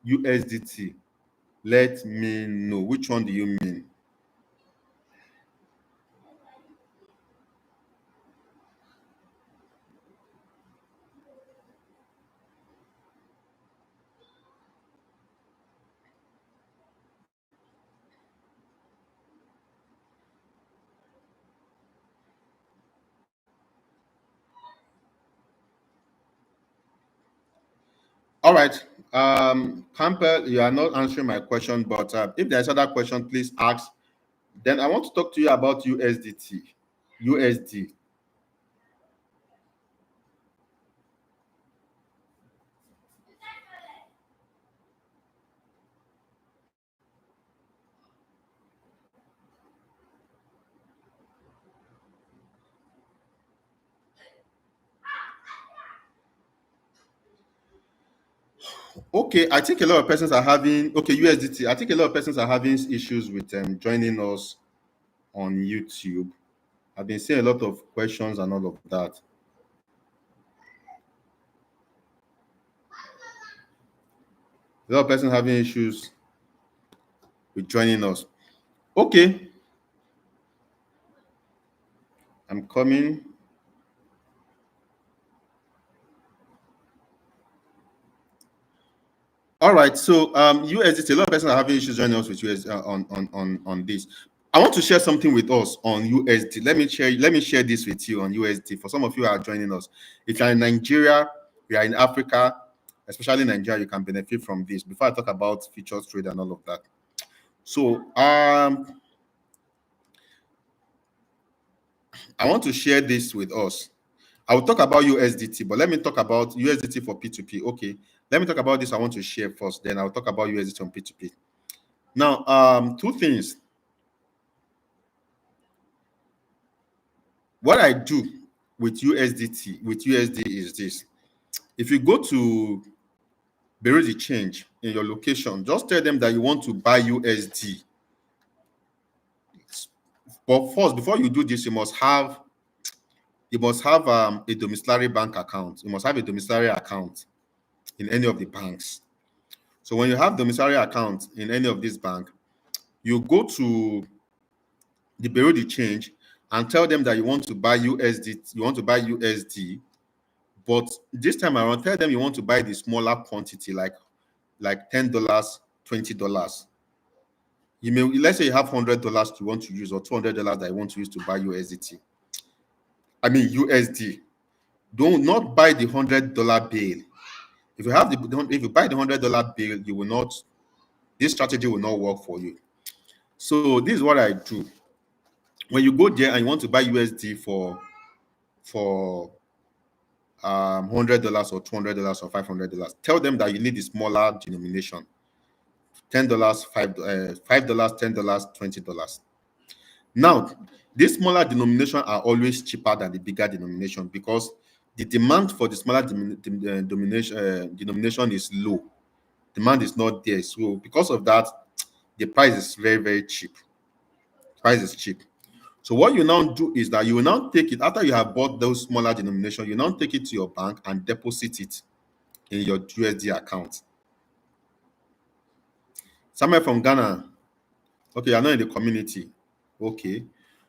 USDT, let me know. Which one do you mean? All right. Campbell, you are not answering my question, but if there's other question, please ask. Then I want to talk to you about USDT, USD. Okay, I think a lot of persons are having USDT. I think a lot of persons are having issues with joining us on YouTube. I've been seeing a lot of questions and all of that. A lot of person having issues with joining us. Okay, I'm coming. All right, so USDT, a lot of persons are having issues joining us with US on this. I want to share something with us on USD. Let me share this with you on USD. For some of you who are joining us, if you're in Nigeria, you are in Africa, especially Nigeria, you can benefit from this. Before I talk about futures trade and all of that, so I want to share this with us. I will talk about USDT, but let me talk about USDT for P2P. Okay, let me talk about this. I want to share first, then I'll talk about USDT on P2P. Now, two things. What I do with USDT, with USD is this. If you go to Bureau de Change in your location, just tell them that you want to buy USD. But first, before you do this, you must have a domiciliary bank account. You must have a domiciliary account in any of the banks. So when you have domiciliary account in any of these banks, you go to the Bureau de Change and tell them that you want to buy USD, you want to buy USD, but this time around, tell them you want to buy the smaller quantity, like $10, $20. You may, let's say you have $100 you want to use, or $200 that you want to use to buy USDT. I mean USD. Don't not buy the $100 bill. If you buy the $100 bill, you will not. This strategy will not work for you. So this is what I do. When you go there and you want to buy USD for $100 or $200 or $500, tell them that you need the smaller denomination. $10, $5, $10, $20. Now, these smaller denomination are always cheaper than the bigger denomination because the demand for the smaller denomination is low. Demand is not there. So because of that, the price is very, very cheap. Price is cheap. So what you now do is that you will now take it after you have bought those smaller denomination, you now take it to your bank and deposit it in your USD account. Somewhere from Ghana. Okay, you're not in the community. Okay.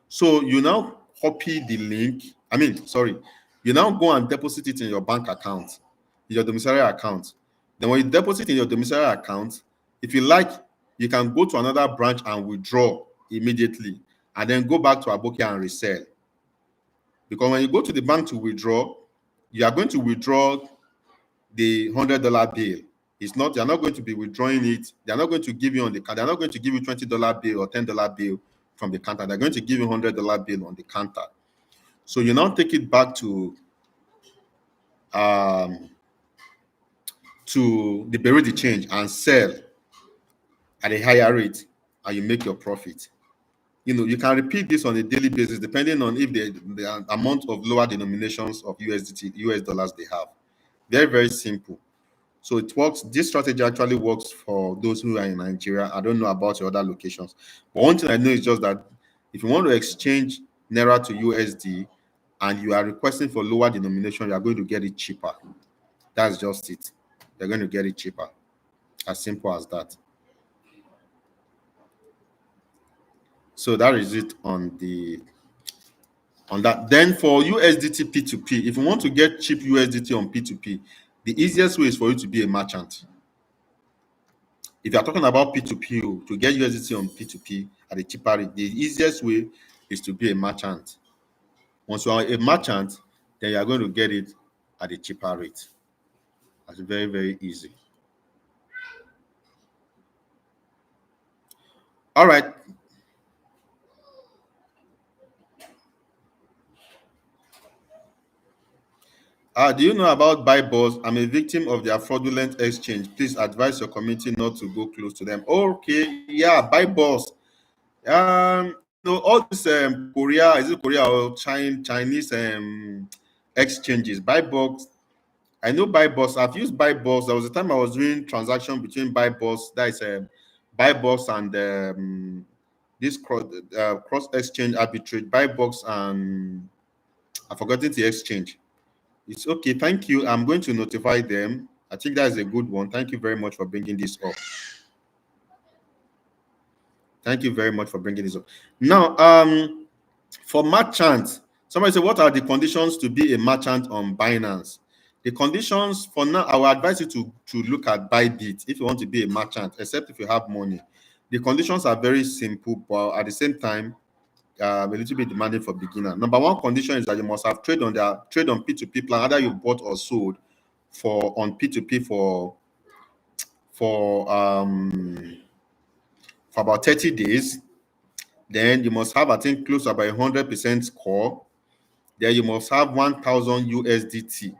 So you now copy the link. I mean, sorry. You now go and deposit it in your bank account, in your domiciliary account. Then when you deposit in your domiciliary account, if you like, you can go to another branch and withdraw immediately and then go back to Aboki and resell. Because when you go to the bank to withdraw, you are going to withdraw the $100 bill. It's not, you're not going to be withdrawing it. They're not going to give you on the counter. They're not going to give you $20 bill or $10 bill from the counter. They're going to give you $100 bill on the counter. So you now take it back um, to the Bureau de Change and sell at a higher rate, and you make your profit. You can repeat this on a daily basis depending on if the amount of lower denominations of USDT, US dollars they have. Very, very simple. So it works. This strategy actually works for those who are in Nigeria. I don't know about your other locations. But one thing I know is just that if you want to exchange Naira to USD and you are requesting for lower denomination, you are going to get it cheaper. That's just it. You're going to get it cheaper. As simple as that. So that is it on that. Then for USDT P2P, if you want to get cheap USDT on P2P, the easiest way is for you to be a merchant. If you are talking about P2P, to get USDT on P2P at a cheaper rate, the easiest way is to be a merchant. Once you are a merchant, then you are going to get it at a cheaper rate. That's very, very easy. All right. Do you know about buy boss? I'm a victim of their fraudulent exchange. Please advise your community not to go close to them. Okay, yeah, buy boss. All this Korea, is it Korea or Chinese exchanges? Buy box. I know buy boss. I've used buy boss. There was a time I was doing transaction between buy boss, that is buy boss and this cross exchange arbitrage, buy box, and I've forgotten the exchange. It's okay. Thank you. I'm going to notify them. I think that is a good one. Thank you very much for bringing this up. Thank you very much for bringing this up. Now, for merchants, somebody said, what are the conditions to be a merchant on Binance? The conditions for now, I will advise you to look at Bybit if you want to be a merchant, except if you have money. The conditions are very simple, but at the same time, a little bit demanding for beginner. Number one condition is that you must have trade on P2P plan, either you bought or sold on P2P for um for about 30 days. Then you must have, I think, close to about 100% score. Then you must have 1,000 USDT. You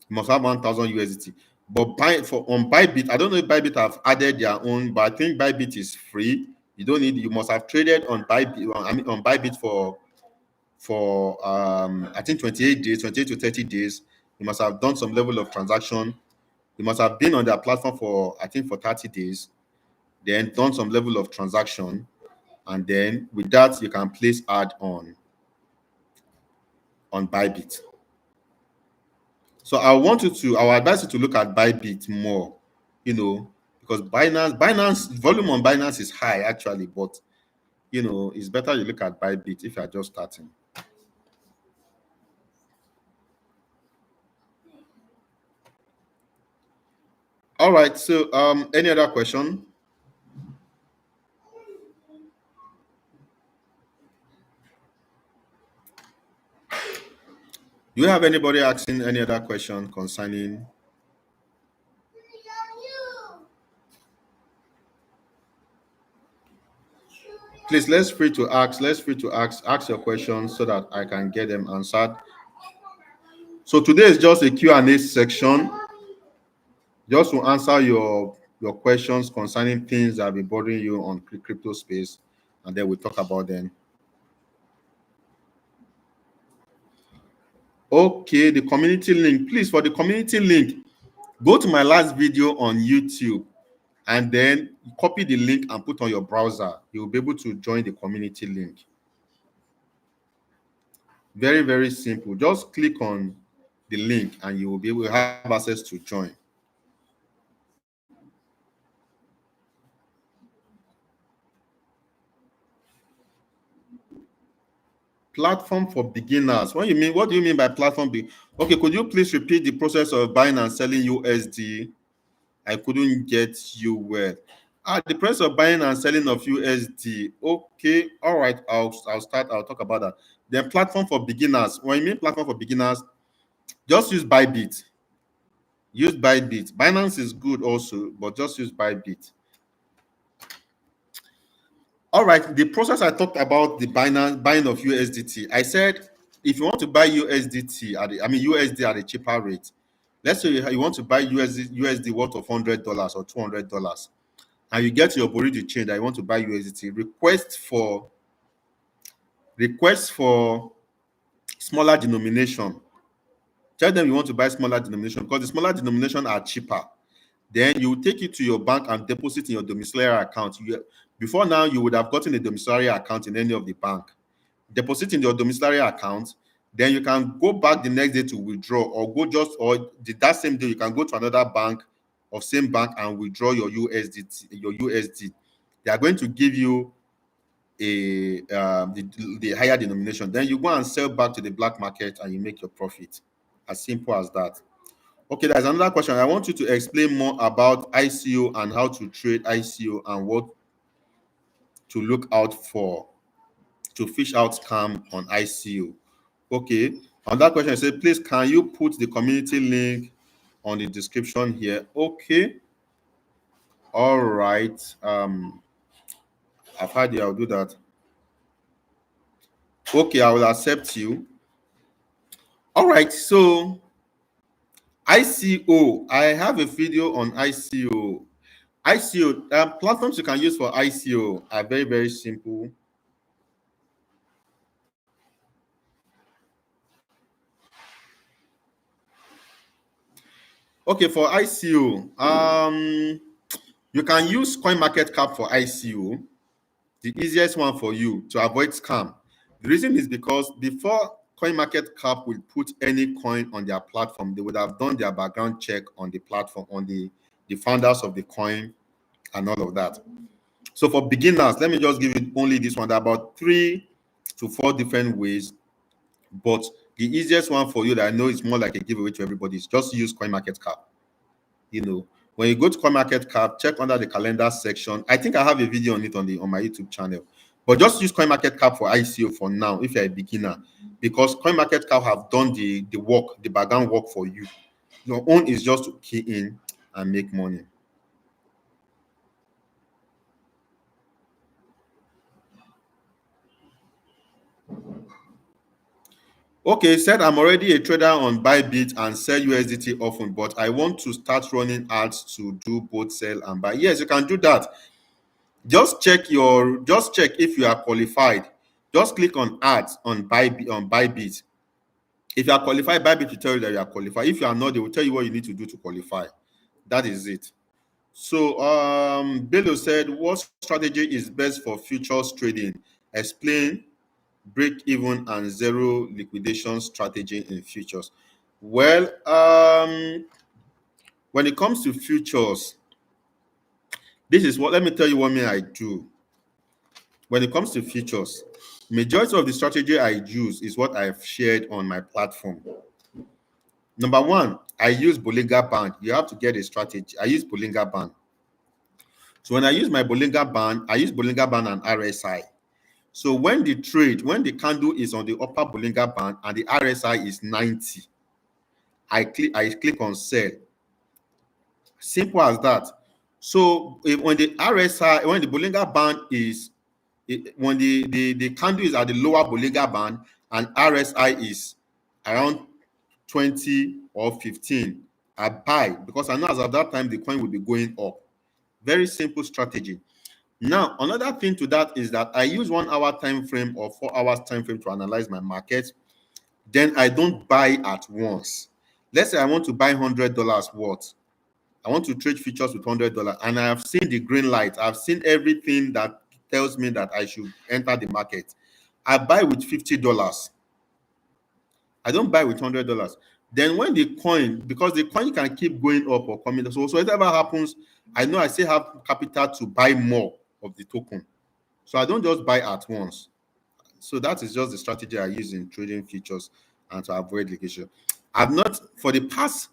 must have 1,000 USDT. But on Bybit, I don't know if Bybit have added their own, but I think Bybit is free. You must have traded on Bybit for I think 28 days, 28 to 30 days. You must have done some level of transaction. You must have been on their platform for, I think, for 30 days, then done some level of transaction, and then with that you can place ad on Bybit. So I will advise you to look at Bybit more, because Binance volume on Binance is high actually, but it's better you look at Bybit if you are just starting. All right, so any other question? Do you have anybody asking any other question concerning? Please, let's free to ask your questions so that I can get them answered. So today is just a Q&A section, just to answer your questions concerning things that have been bothering you on crypto space, and then we'll talk about them. Okay, the community link. Please, for the community link, go to my last video on YouTube and then copy the link and put on your browser. You'll be able to join the community link. Very, very simple. Just click on the link and you will be able to have access to join. Platform for beginners. What do you mean by platform? Okay, could you please repeat the process of buying and selling USD? I couldn't get you well. The price of buying and selling of USD. Okay, all right. I'll start. I'll talk about that. Then platform for beginners. When you mean platform for beginners, just use Bybit. Use Bybit. Binance is good also, but just use Bybit. All right. The process I talked about, the buying of USDT. I said if you want to buy USDT USD at a cheaper rate. Let's say you want to buy USD worth of $100 or $200. And you get your Bureau de change that you want to buy USDT, request for smaller denomination. Tell them you want to buy smaller denomination because the smaller denomination are cheaper. Then you take it to your bank and deposit in your domiciliary account. Before now, you would have gotten a domiciliary account in any of the bank. Deposit in your domiciliary account, then you can go back the next day to withdraw, or that same day you can go to another bank of same bank and withdraw your USD. They are going to give you the higher denomination. Then you go and sell back to the black market and you make your profit. As simple as that. Okay, there's another question. I want you to explain more about ICO and how to trade ICO and what to look out for to fish out scam on ICO. Okay, on that question, I said, please, can you put the community link on the description here? Okay. All right. I've heard you. I'll do that. Okay, I will accept you. All right. So ICO, I have a video on ICO. ICO platforms you can use for ICO are very, very simple. Okay, for ICO, you can use CoinMarketCap for ICO, the easiest one for you to avoid scam. The reason is because before CoinMarketCap will put any coin on their platform. They would have done their background check on the platform, on the founders of the coin and all of that. So for beginners, let me just give you only this one. There are about 3 to 4 different ways, but the easiest one for you that I know is more like a giveaway to everybody is just use CoinMarketCap. When you go to CoinMarketCap, check under the calendar section. I think I have a video on it on my YouTube channel. But just use CoinMarketCap for ICO for now if you're a beginner, because CoinMarketCap have done the work, the background work for you. Your own is just to key in and make money. Okay, said I'm already a trader on Bybit and sell USDT often, but I want to start running ads to do both sell and buy. Yes, you can do that. Just check if you are qualified. Just click on ads on Bybit. If you are qualified, Bybit will tell you that you are qualified. If you are not, they will tell you what you need to do to qualify. That is it. So Bello said, what strategy is best for futures trading? Explain break even and zero liquidation strategy in futures. Well, when it comes to futures, let me tell you what I do. When it comes to futures, majority of the strategy I use is what I've shared on my platform. Number one, I use Bollinger Band. You have to get a strategy. I use Bollinger Band. So when I use my Bollinger Band, I use Bollinger Band and RSI. So when the candle is on the upper Bollinger Band and the RSI is 90, I click on sell. Simple as that. So when the Bollinger Band is when the candle is at the lower Bollinger Band and RSI is around 20 or 15, I buy, because I know as at that time the coin will be going up. Very simple strategy. Now, another thing to that is that I use 1 hour time frame or 4 hours time frame to analyze my market. Then I don't buy at once. Let's say I want to buy $100 worth. I want to trade futures with $100, and I have seen the green light. I've seen everything that tells me that I should enter the market. I buy with $50. I don't buy with $100. Then when because the coin can keep going up or coming, so whatever happens, I know I still have capital to buy more of the token. So I don't just buy at once. So that is just the strategy I use in trading futures and to avoid liquidation. I've not for the past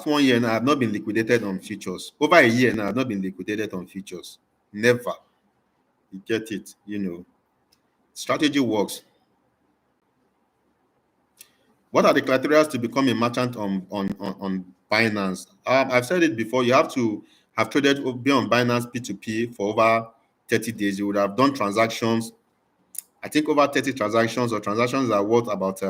1 year now, I've not been liquidated on futures. Over a year now, I've not been liquidated on futures. Never. You get it, Strategy works. What are the criteria to become a merchant on Binance? I've said it before. You have to have traded, be on Binance P2P for over 30 days. You would have done transactions, I think over 30 transactions, or transactions that are worth about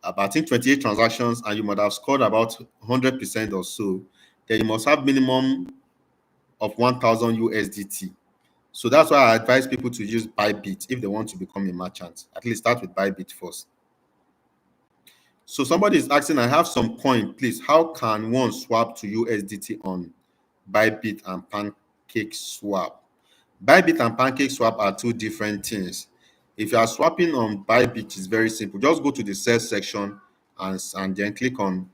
I think 28 transactions, and you might have scored about 100% or so. Then you must have minimum of 1,000 USDT. So that's why I advise people to use Bybit if they want to become a merchant. At least start with Bybit first. So somebody is asking, I have some coin, please. How can one swap to USDT on Bybit and Pancake Swap? Bybit and Pancake Swap are 2 different things. If you are swapping on Bybit, it's very simple. Just go to the sales section and then click on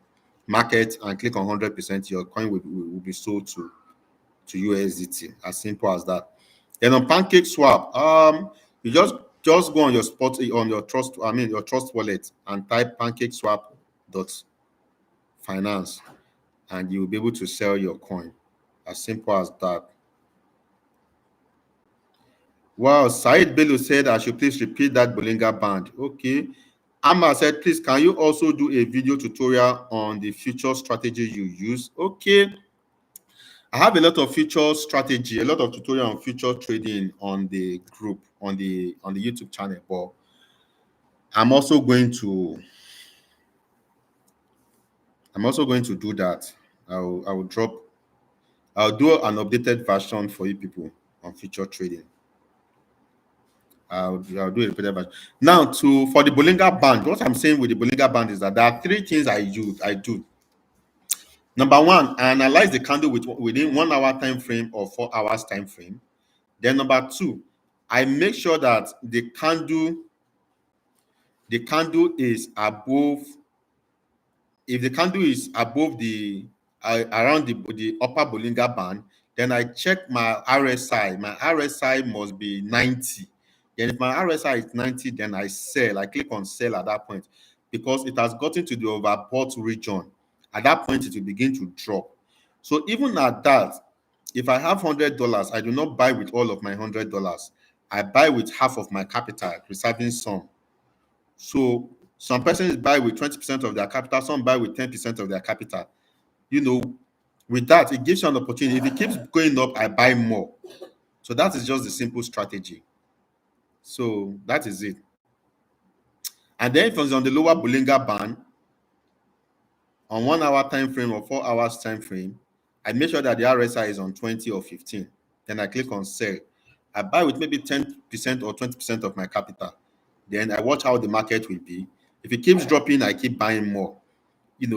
market and click on 100%. Your coin will be sold to USDT. As simple as that. Then on Pancake Swap, you just go on your your trust wallet and type pancakeswap.finance, and you will be able to sell your coin. As simple as that. Wow, Said Bello said I should please repeat that Bollinger Band. Okay. Amma said, please, can you also do a video tutorial on the future strategy you use? Okay. I have a lot of future strategy, a lot of tutorial on future trading on the group, on the YouTube channel, but I'm also going to do that. I'll do an updated version for you people on future trading. I'll do a repeated version. Now, for the Bollinger Band, what I'm saying with the Bollinger Band is that there are 3 things I do. Number one, I analyze the candle within 1 hour time frame or 4 hours time frame. Then number 2, I make sure that the candle the candle is above, if the candle is above the around the upper Bollinger Band, then I check my RSI. My RSI must be 90. Then if my RSI is 90, then I sell. I click on sell at that point because it has gotten to the overbought region. At that point, it will begin to drop. So even at that, if I have $100, I do not buy with all of my $100. I buy with half of my capital, reserving some. So some persons buy with 20% of their capital, some buy with 10% of their capital. You know, with that, it gives you an opportunity. If it keeps going up, I buy more. So that is just the simple strategy. So that is it. And then if it's on the lower Bollinger Band, on 1 hour time frame or 4 hours time frame, I make sure that the RSI is on 20 or 15. Then I click on sell. I buy with maybe 10% or 20% of my capital. Then I watch how the market will be. If it keeps dropping, I keep buying more.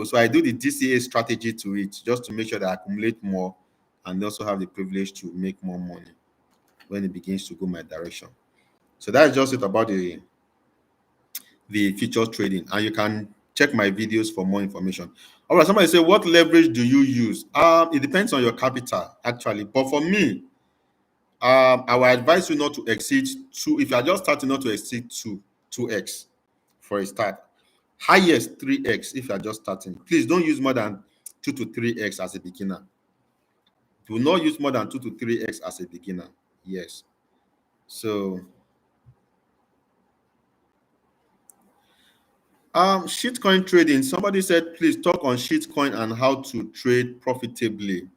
So I do the DCA strategy to it just to make sure that I accumulate more and also have the privilege to make more money when it begins to go my direction. So that's just it about the futures trading, and you can check my videos for more information. All right, somebody say, what leverage do you use? It depends on your capital actually, but for me, I would advise you not to exceed two. If you are just starting, not to exceed 2x for a start. Highest 3x if you are just starting. Please don't use more than 2 to 3x as a beginner. Do not use more than 2 to 3x as a beginner. Yes. So shitcoin trading. Somebody said, please talk on shitcoin and how to trade profitably.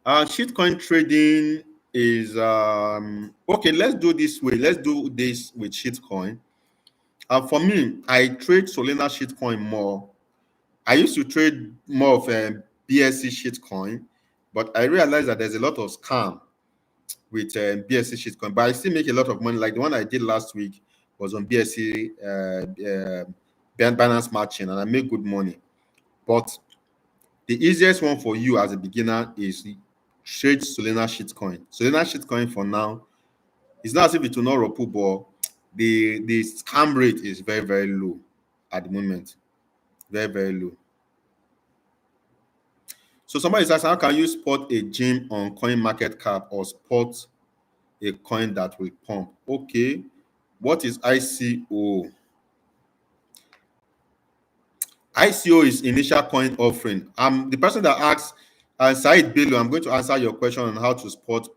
Shitcoin trading is okay. Let's do this way. Let's do this with shitcoin. For me, I trade Solana shitcoin more. I used to trade more of a BSC shitcoin, but I realized that there's a lot of scam with BSC shitcoin. But I still make a lot of money. Like the one I did last week was on BSC Binance Smart Chain, and I made good money. But the easiest one for you as a beginner is trade Solana shitcoin. Solana shitcoin for now, it's not as if it will not report, but the scam rate is very, very low at the moment. Very, very low. So somebody says, how can you spot a gem on coin market cap or spot a coin that will pump? Okay. What is ICO? ICO is initial coin offering. The person that asked, Said Bello, I'm going to answer your question on how to spot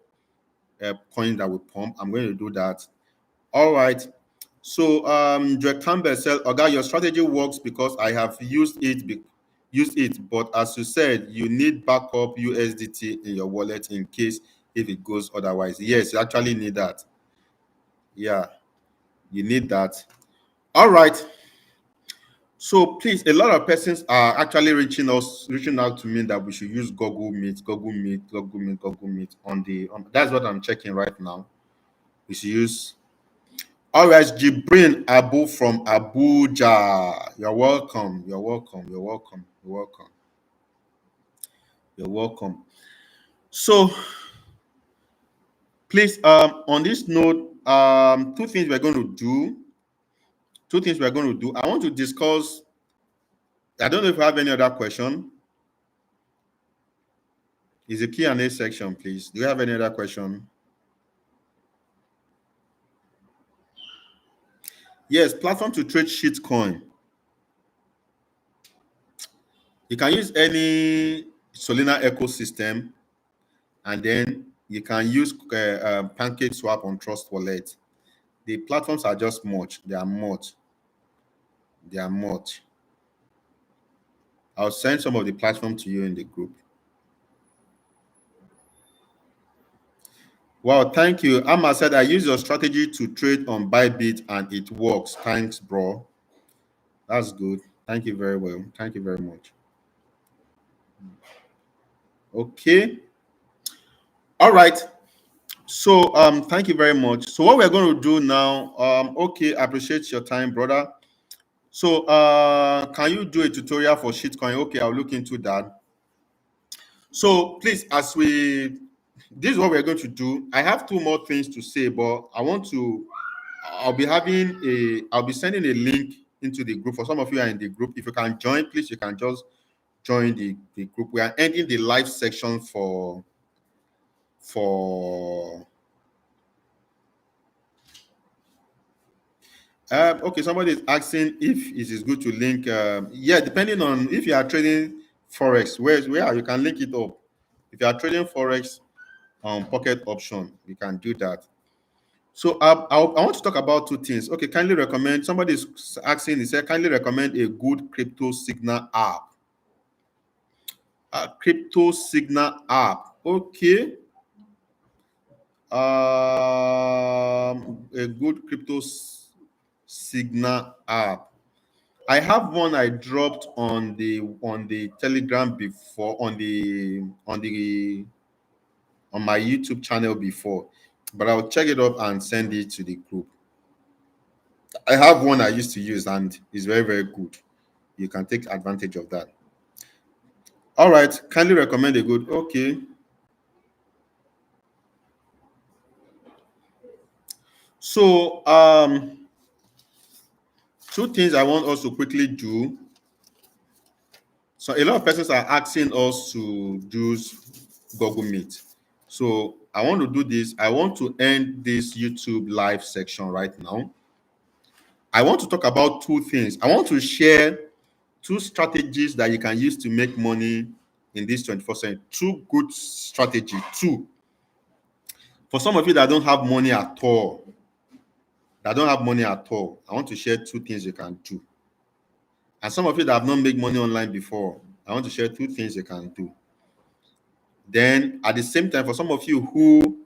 a coin that will pump. I'm going to do that. All right. So Joe Campbell said, Oga, your strategy works because I have used it, but as you said, you need backup USDT in your wallet in case if it goes otherwise. Yes, you actually need that. Yeah, you need that. All right. So please, a lot of persons are actually reaching out to me that we should use Google Meet, Google Meet, Google Meet, Google Meet that's what I'm checking right now. We should use. All right, Jibrin Abu from Abuja. You're welcome. You're welcome. You're welcome. You're welcome. You're welcome. So please, on this note, two things we're going to do. Two things we're going to do. I want to discuss. I don't know if you have any other question. Is a Q&A section, please. Do you have any other question? Yes, platform to trade shitcoin. You can use any Solana ecosystem, and then you can use Pancake Swap on Trust Wallet. The platforms are just much. They are much. They are much. I'll send some of the platform to you in the group. Wow, thank you. Amma said, I use your strategy to trade on Bybit and it works. Thanks, bro. That's good. Thank you very well. Thank you very much. Okay. All right. So thank you very much. So what we're going to do now, okay, I appreciate your time, brother. So can you do a tutorial for shitcoin? Okay, I'll look into that. So please, this is what we're going to do. I have two more things to say, but I want to I'll be sending a link into the group. For some of you are in the group, if you can join, please, you can just join the group. We are ending the live section for okay, somebody is asking if it is good to link. Yeah, depending on if you are trading forex, where you can link it up. If you are trading forex on pocket option, you can do that. So I want to talk about two things. Okay, kindly recommend. Somebody is asking. He said, kindly recommend a good crypto signal app. A crypto signal app. Okay. A good signal app. I have one I dropped on the Telegram before, on my YouTube channel before, but I'll check it up and send it to the group. I have one I used to use and it's very, very good. You can take advantage of that. All right, kindly recommend a good. Okay. So two things I want us to quickly do. So a lot of persons are asking us to use Google Meet. So I want to do this. I want to end this YouTube live section right now. I want to talk about two things. I want to share two strategies that you can use to make money in this 21st century. Two good strategy. Two. For some of you that don't have money at all, I want to share two things you can do. And some of you that have not made money online before, I want to share two things you can do. Then at the same time, for some of you who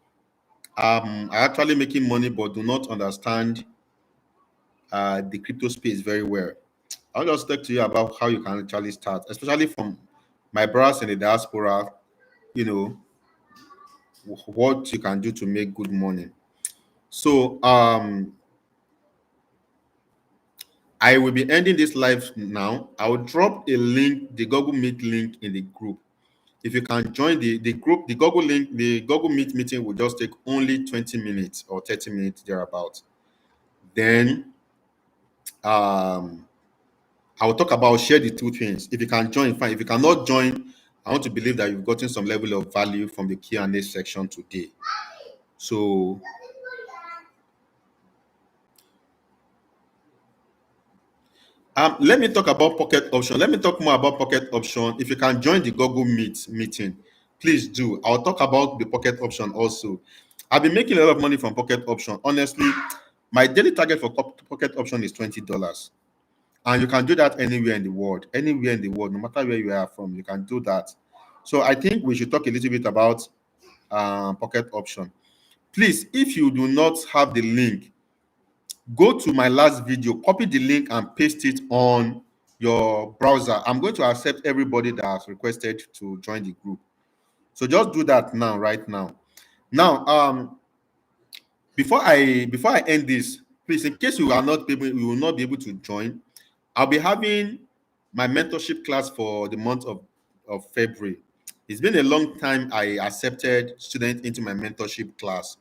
are actually making money but do not understand the crypto space very well, I'll just talk to you about how you can actually start, especially from my brothers in the diaspora, you know, what you can do to make good money. So I will be ending this live now. I will drop a link, the Google Meet link in the group. If you can join the group, the Google link, the Google Meet meeting will just take only 20 minutes or 30 minutes thereabout. Then I will talk about share the two things. If you can join, fine. If you cannot join, I want to believe that you've gotten some level of value from the Q&A section today. So let me talk about pocket option. Let me talk more about pocket option. If you can join the Google Meet meeting, please do. I'll talk about the pocket option also. I've been making a lot of money from pocket option. Honestly, my daily target for pocket option is $20. And you can do that anywhere in the world, no matter where you are from, you can do that. So I think we should talk a little bit about pocket option. Please, if you do not have the link, go to my last video, copy the link and paste it on your browser. I'm going to accept everybody that has requested to join the group. So just do that now, right now. Now, before I end this, please, in case you will not be able to join, I'll be having my mentorship class for the month of February. It's been a long time I accepted students into my mentorship class.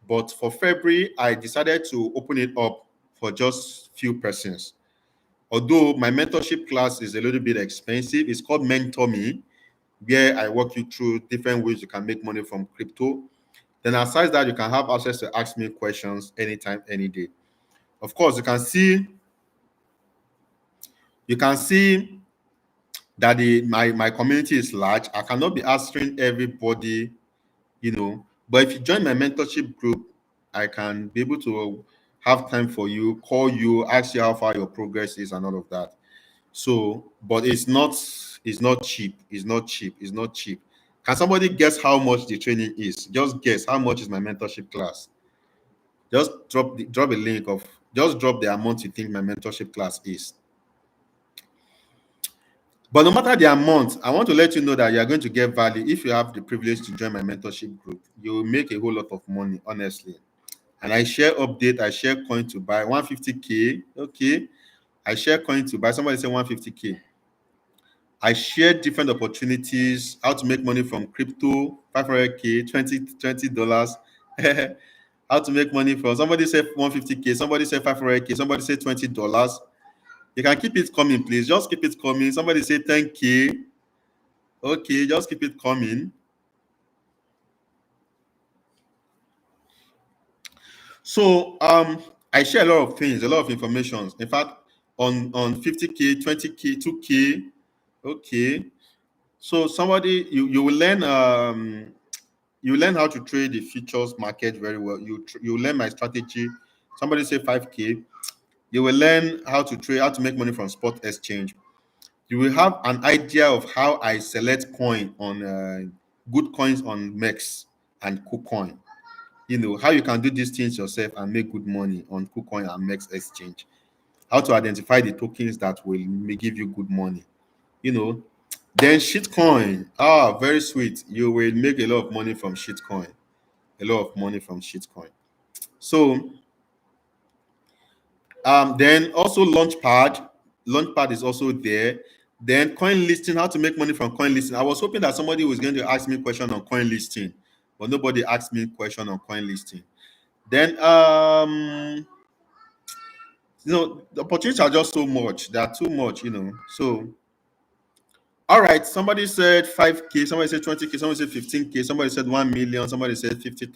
But for February, I decided to open it up for just few persons. Although my mentorship class is a little bit expensive, it's called Mentor Me, where I walk you through different ways you can make money from crypto. Then aside that, you can have access to ask me questions anytime, any day. Of course, you can see that my community is large. I cannot be answering everybody, but if you join my mentorship group, I can be able to have time for you, call you, ask you how far your progress is and all of that. So, but it's not cheap. It's not cheap. Can somebody guess how much the training is? Just guess how much is my mentorship class. Just drop a link of just drop the amount you think my mentorship class is. But no matter the amount, I want to let you know that you are going to get value if you have the privilege to join my mentorship group. You will make a whole lot of money, honestly. And I share update, I share coin to buy 150K. Okay. I share coin to buy. Somebody say 150K. I share different opportunities, how to make money from crypto, 500K, $20. how to make money from. Somebody said 150K, somebody said 500K, somebody said $20. You can keep it coming, please. Just keep it coming. Somebody say 10K. Okay, just keep it coming. So I share a lot of things, a lot of information. In fact, on 50K, 20K, 2K. Okay. So somebody you will learn you learn how to trade the futures market very well. You learn my strategy. Somebody say 5K. You will learn how to trade, how to make money from spot exchange. You will have an idea of how I select coin on good coins on MEX and KuCoin. You know how you can do these things yourself and make good money on KuCoin and MEX exchange. How to identify the tokens that will may give you good money. You know, then shitcoin. Very sweet. You will make a lot of money from shitcoin. A lot of money from shitcoin. So then also Launchpad. Launchpad is also there. Then coin listing, how to make money from coin listing. I was hoping that somebody was going to ask me a question on coin listing, but nobody asked me a question on coin listing. Then the opportunities are just so much. They are too much, So all right, somebody said 5K, somebody said 20K, somebody said 15K, somebody said 1 million, somebody said 50,000.